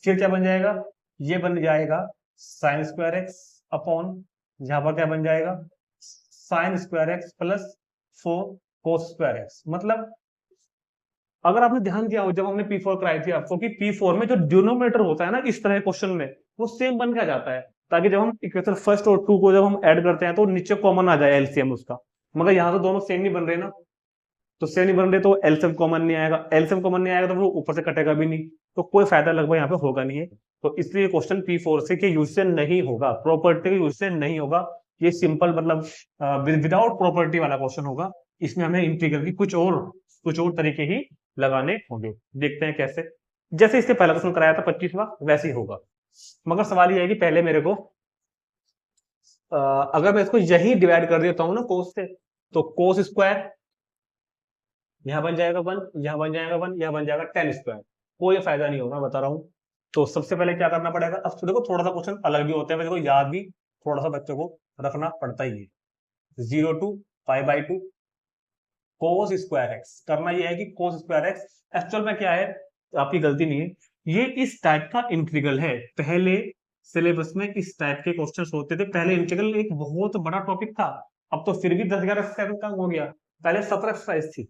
फिर क्या बन जाएगा, ये बन जाएगा साइन स्क्वायर एक्स अपॉन, यहां पर क्या बन जाएगा साइन स्क्वायर एक्स प्लस 4 कोस स्क्वायर एक्स। मतलब अगर आपने ध्यान दिया हो जब हमने P4 कराई थी आपको कि P4 में जो डिनोमिनेटर होता है ना इस तरह क्वेश्चन में, वो सेम बन के जाता है, ताकि जब हम इक्वेशन फर्स्ट और 2 को जब हम ऐड करते हैं तो नीचे कॉमन आ जाए एलसीएम उसका। मगर यहाँ तो दोनों सेम नहीं बन रहे ना, तो सेम नहीं बन रहे तो एलसीएम कॉमन नहीं आएगा, एलसीएम कॉमन नहीं आएगा तो वो ऊपर से कटेगा भी नहीं, तो कोई फायदा लगभग यहाँ पे होगा नहीं है। तो इसलिए क्वेश्चन P4 से के यूज से नहीं होगा, प्रॉपर्टी के यूज से नहीं होगा, ये सिंपल मतलब विदाउट प्रॉपर्टी वाला क्वेश्चन होगा। इसमें हमें इंटीग्रल की कुछ और तरीके ही लगाने होंगे, देखते हैं कैसे। जैसे इससे पहला क्वेश्चन कराया था 25वां, वैसे ही होगा। मगर सवाल ये है कि पहले मेरे को अगर मैं इसको यही डिवाइड कर देता हूँ ना कोस से, तो कोस स्क्वायर यहां बन जाएगा 1, यहां बन जाएगा 1, यहां बन जाएगा tan स्क्वायर, कोई फायदा नहीं होगा, बता रहा हूं। तो सबसे पहले क्या करना पड़ेगा, अब देखो थोड़ा सा क्वेश्चन अलग भी होते हैं, देखो याद भी थोड़ा सा बच्चों को रखना पड़ता ही है। 0 to pi by 2 cos square x, करना यह है कि कोस स्क्वायर एक्स एक्चुअल में क्या है, आपकी गलती नहीं है, ये इस टाइप का इंटीग्रल है। पहले सिलेबस में इस टाइप के क्वेश्चन होते थे, पहले इंटीग्रल एक बहुत बड़ा टॉपिक था, अब तो फिर भी 10-11 एक्सरसाइज कम हो गया, पहले 17 एक्सरसाइज थी,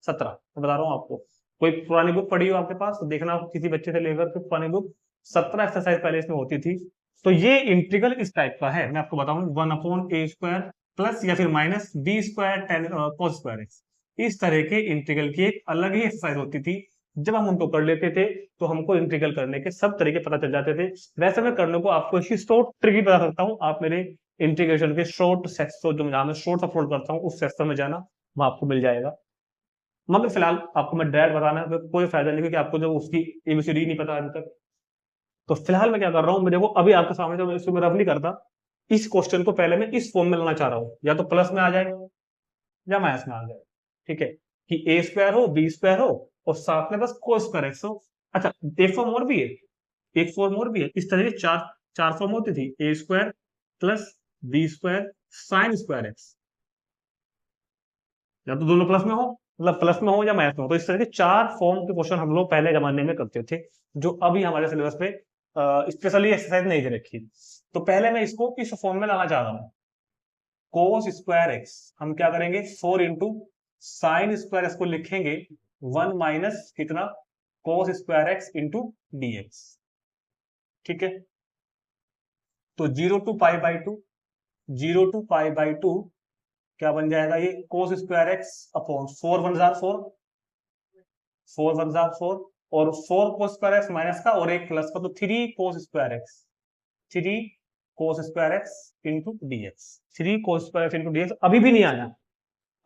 17 मैं बता रहा हूँ आपको। कोई पुरानी बुक पढ़ी हो आपके पास तो देखना, किसी बच्चे से लेकर के पुरानी बुक, 17 एक्सरसाइज पहले इसमें होती थी। तो ये इंटीग्रल इस टाइप का है, मैं आपको बताऊं 1/a स्क्वायर प्लस या फिर minus b square ten cos square x, इस तरह के इंटीग्रल की एक अलग ही एक्सरसाइज होती थी। जब हम उनको कर लेते थे तो हमको इंटीग्रल करने के सब तरीके पता चल जाते थे। वैसे मैं करने को आपको इसी शॉर्ट ट्रिक भी बता सकता हूँ, आप मेरे इंटीग्रेशन के शॉर्ट सेक्शन जो मैं शॉर्ट अपलोड करता हूँ उस सेक्शन में जाना, वहां आपको मिल जाएगा। मगर फिलहाल आपको मैं डायरेक्ट बताना है, कोई फायदा नहीं, क्योंकि आपको जब उसकी एबीसीडी नहीं पता अभी तक। तो फिलहाल मैं क्या कर रहा हूँ, देखो अभी आपके सामने जो मैं इसमें रफ नहीं करता, इस क्वेश्चन को पहले मैं इस फॉर्म में लाना चाह रहा हूँ, या तो प्लस में आ जाए या माइनस में आ जाए, ठीक है, कि ए स्क्वायर हो बी स्क्वायर हो और साथ में बस कोस स्क्वायर एक्स हो। अच्छा एक फॉर्म और भी है, एक फॉर्म और भी है, इस तरह के चार चार फॉर्म होती थी, a square plus b square sine square x, या तो दोनों प्लस में हो मतलब प्लस में हो या माइनस में हो। तो इस तरह के 4 फॉर्म के क्वेश्चन हम लोग पहले जमाने में करते थे, जो अभी हमारे सिलेबस पे स्पेशली एक्सरसाइज नहीं दे रखी। तो पहले मैं इसको इस फॉर्म में लाना चाह रहा हूँ, कोस स्क्वायर एक्स। हम क्या करेंगे, 4 इंटू साइन स्क्वायर एक्स को लिखेंगे 1 माइनस कितना, cos square x into d x. ठीक है, तो 0 to pi by two, 0 to pi by 2 क्या बन जाएगा, ये कोस स्क्वायर एक्स अपॉन 4 1 जार 4, 4 1 जार 4, और 4 कोस स्क्वायर एक्स माइनस का और एक प्लस का, तो 3 कोस स्क्वायर एक्स, 3 कोस square x into d x, 3 कोस square x into d x. अभी भी नहीं आया,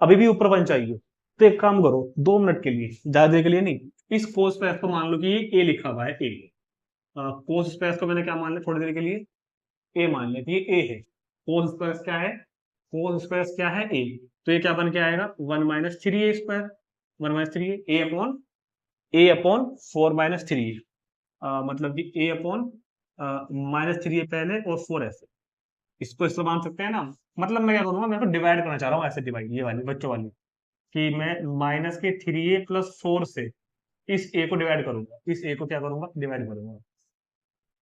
अभी भी ऊपर वन चाहिए। तो एक काम करो, 2 मिनट के लिए, ज्यादा देर के लिए नहीं, इस कोस स्क्वायर को मान लो कि ये ए लिखा हुआ है, ए। कोस स्क्वायर को मैंने क्या मान लिया थोड़ी देर के लिए, ए मान लिया, ये ए है। कोस स्क्वायर क्या है, कोस स्क्वायर क्या है, ए। तो ये क्या बन के आएगा, 1 माइनस 3 ए स्क्वायर, 1 माइनस 3 ए अपॉन 4 माइनस 3, मतलब कि ए अपॉन माइनस 3 ए पहले और 4 ऐसे। इसको इसको मान सकते हैं ना। मतलब मैं क्या करूंगा, मैं तो डिवाइड करना चाह रहा हूँ ऐसे, डिवाइड ये वाली बच्चों वाली, कि मैं माइनस के 3a+4 से इस ए को डिवाइड करूंगा, इस ए को क्या करूंगा, डिवाइड करूंगा,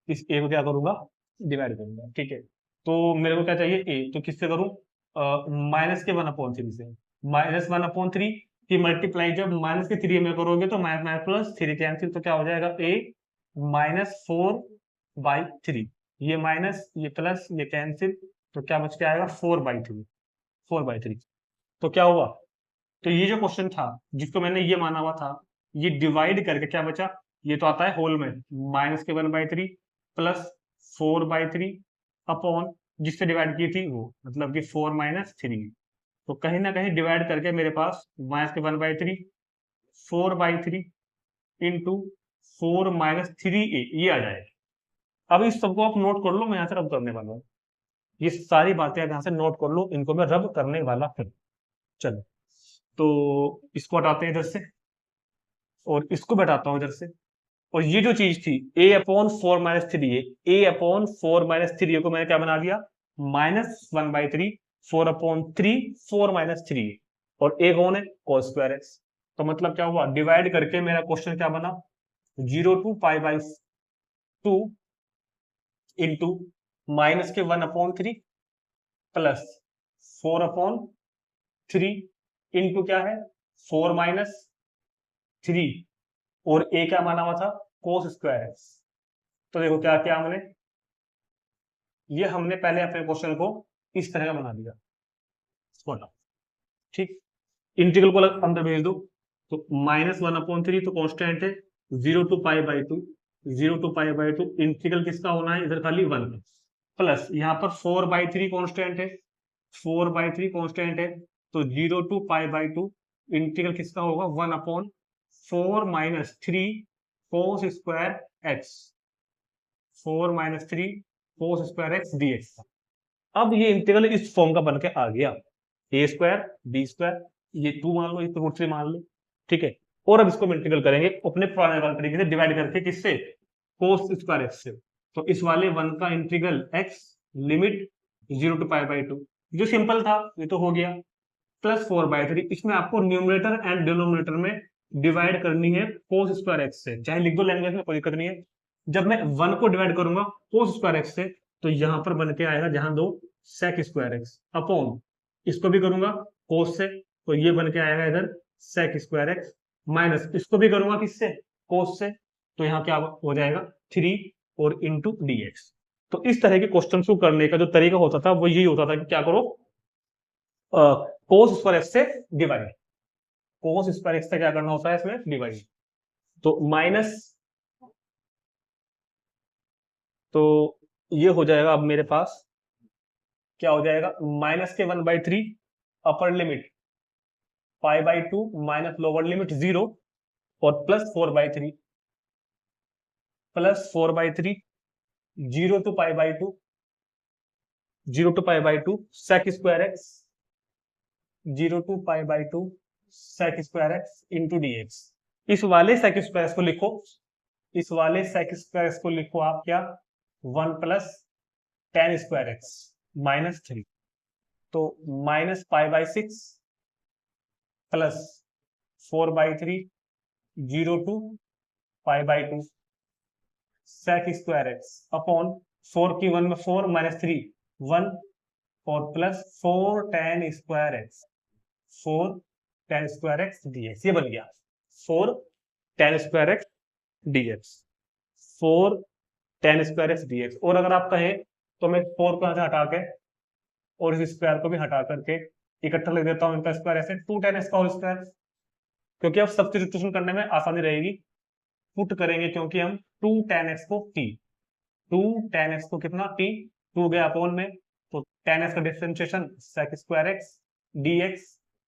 इस ए को क्या करूंगा, डिवाइड करूंगा। ठीक है, तो मेरे को क्या चाहिए, ए, तो किससे करूं, माइनस के 1/3 से, -1/3 की मल्टीप्लाई जब माइनस के 3 में करोगे तो माइनस माइनस प्लस 3 कैंसिल, तो क्या हो जाएगा, ए -4/3, ये माइनस ये प्लस ये कैंसिल, तो क्या बच के आएगा, 4/3, 4/3। तो क्या हुआ, तो ये जो क्वेश्चन था जिसको मैंने ये माना हुआ था, ये डिवाइड करके क्या बचा, ये तो आता है होल में, माइनस के 1/3 प्लस 4/3 अपॉन जिससे डिवाइड की थी वो, मतलब कि 4 माइनस 3। तो कहीं ना कहीं डिवाइड करके मेरे पास माइनस के 1/3, 4/3 इंटू 4 - 3a ये आ जाएगा। अब इस सबको आप नोट कर लो, मैं यहाँ से रब करने वाला हूँ। ये सारी बातें आप यहाँ से नोट कर लो, इनको मैं रब करने वाला हूँ। चलो, तो इसको हटाते हैं इधर से और इसको बैठाता हूं इधर से। और ये जो चीज थी a/4 - 3, a/4 - 3 को मैंने क्या बना दिया, -1/3, 4/3 4 - 3, और a कौन है, cos स्क्वायर एक्स। तो मतलब क्या हुआ, डिवाइड करके मेरा क्वेश्चन क्या बना, 0 टू पाई/2 इंटू माइनस के 1/3 प्लस 4/3 इंटू क्या है, 4 - 3, और ए क्या माना हुआ था, कोस स्क्वायर एक्स। तो देखो क्या किया हमने, ये हमने पहले अपने क्वेश्चन को इस तरह का बना दिया, इसको हटाओ। ठीक, इंटीग्रल को अंदर भेज दो, तो -1/3 तो कांस्टेंट है, 0 टू पाई/2, 0 टू पाई/2 इंटीग्रल किसका होना है, इधर खाली 1 प्लस यहाँ पर 4/3 कांस्टेंट है, 4/3 कांस्टेंट है, तो 0 टू पाई/2 इंटीग्रल किसका होगा, 1/4 - 3 कोस स्क्वायर एक्स, 4 - 3 कोस स्क्वायर एक्स dx। अब ये इंटीग्रल इस फॉर्म का बन के आ गया, a² b², ये 2 मान लो, ये √3 मान लो। ठीक है, और अब इसको इंटीग्रल करेंगे अपने पुराने वाले तरीके से, डिवाइड करके, किससे, कोस स्क्वायर एक्स से। तो इस वाले 1 का इंटीग्रल x लिमिट 0 टू पाई/2, जो सिंपल था ये तो हो गया, प्लस 4/3, इसमें आपको न्यूमरेटर एंड डिनोमिनेटर में डिवाइड करनी है कोस स्क्वायर एक्स से, चाहे लिख दो लैंग्वेज में, कोई दिक्कत नहीं है। जब मैं 1 को डिवाइड करूंगा कोस स्क्वायर एक्स से, तो यहां पर बन के आएगा, जहां दो सेक स्क्वायर एक्स अपॉन, इसको भी करूंगा कोस से, तो ये बन के आएगा इधर सेक स्क्वायर एक्स, माइनस इसको भी करूंगा किससे, कोस से, तो यहाँ क्या हो जाएगा 3 और इंटू डी एक्स। तो इस तरह के क्वेश्चन को करने का जो तरीका होता था वो यही होता था कि क्या करो, कोस स्क्वायर एक्स से डिवाइड, कोस स्क्वायर एक्स से क्या करना होता है इसमें, डिवाइड। तो माइनस, तो ये हो जाएगा, अब मेरे पास क्या हो जाएगा, माइनस के 1/3 अपर लिमिट पाई/2 माइनस लोअर लिमिट 0, और प्लस 4/3, प्लस 4/3, 0 टू पाई/2, 0 टू पाई/2 सेक स्क्वायर एक्स, 0 टू पाई/2 sec square x into dx। इस वाले सेक स्क्वायर को लिखो, इस वाले सेक स्क्वायर को लिखो आप क्या, 1 प्लस tan स्क्वायर एक्स -3, तो -पाई/6 plus 4/3 0 to π/2 sec square x upon 4 की 1 में 4 माइनस 3 1 और plus 4 tan square x 4 tan square x dx। ये बन गया 4 tan square x dx 4 tan square x dx। और अगर आप कहें तो मैं 4 को यहाँ से हटा के और इस स्क्वायर को भी हटा करके इकट्ठा लिख देता हूँ इनका स्क्वायर ऐसे 2 tan x का होल स्क्वायर, क्योंकि अब सब्स्टिट्यूशन करने में आसानी रहेगी। पुट करेंगे क्योंकि हम 2 tan x को t 2 tan x को कितना t 2 गया अपॉन में, तो tan x का differentiation sec square x dx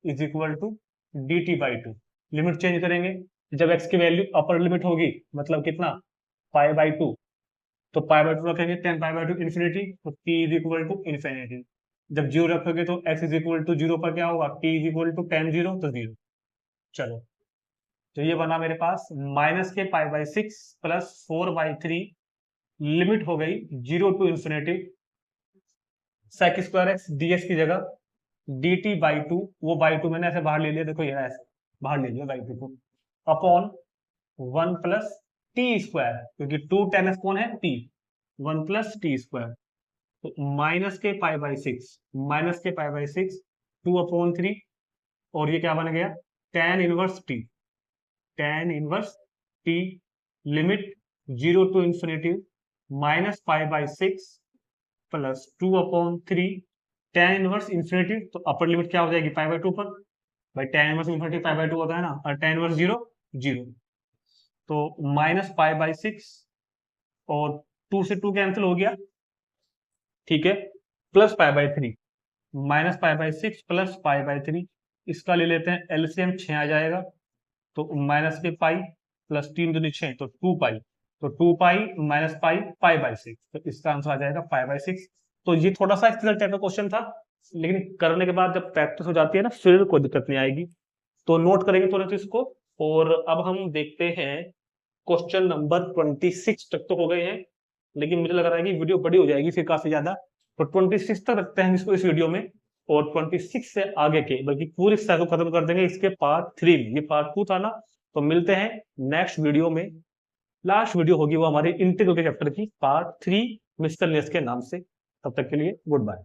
is equal to dt/2। Limit change करेंगे जब x की वैल्यू अपर लिमिट होगी, मतलब कितना π/2, तो π/2 रखेंगे tan π/2 इन्फिनिटी, तो t is equal to infinity. जब 0 रखोगे तो x इज इक्वल टू 0 पर क्या होगा t is equal to tan 0, तो 0। चलो तो ये बना मेरे पास माइनस के π/6 प्लस 4/3 लिमिट हो गई 0 to infinity sec square x dx की जगह dt/2, वो बाई 2 मैंने ऐसे बाहर ले लिया, देखो ये ऐसे बाहर ले लिया बाई 2 को, अपॉन 1 प्लस टी स्क्वायर, क्योंकि 2 tan x कौन है t, 1 प्लस टी स्क्वायर, तो माइनस के π/6 2/3, और ये क्या बन गया tan inverse t limit 0 to infinity minus π/6 plus 2/3 tan inverse infinity, तो अपर लिमिट क्या हो जाएगी π/2 पर, भाई tan इनवर्स इन्फिनिटी π/2 होता है ना, और tan इनवर्स 0 0, तो माइनस π/6 और 2 से 2 कैंसिल हो गया, ठीक है, प्लस π/3 माइनस π/6 प्लस π/3, इसका ले लेते हैं एलसीएम 6 आ जाएगा, तो माइनस के पाई प्लस 3 दूनी 6, तो 2 पाई, तो 2 पाई माइनस पाई π/6, तो इसका आंसर आ जाएगा π/6। तो ये थोड़ा सा एक्सरसाइज टाइप का क्वेश्चन था, लेकिन करने के बाद जब प्रैक्टिस हो जाती है ना फिर कोई दिक्कत नहीं आएगी। तो नोट करेंगे तुरंत इसको। और अब हम देखते हैं क्वेश्चन नंबर 26 तक तो हो गए हैं, लेकिन मुझे लग रहा है कि वीडियो बड़ी हो जाएगी फिर काफी ज्यादा, तो 26 तक रखते हैं इसको इस वीडियो में, और 26 से आगे के बल्कि पूरी एक्सरसाइज को खत्म कर देंगे इसके पार्ट 3 में। ये पार्ट 2 था ना, तो मिलते हैं नेक्स्ट वीडियो में। लास्ट वीडियो होगी वो हमारे इंटीग्रल के चैप्टर की पार्ट 3 मिसलेनियस के नाम से। तब तक के लिए गुड बाय।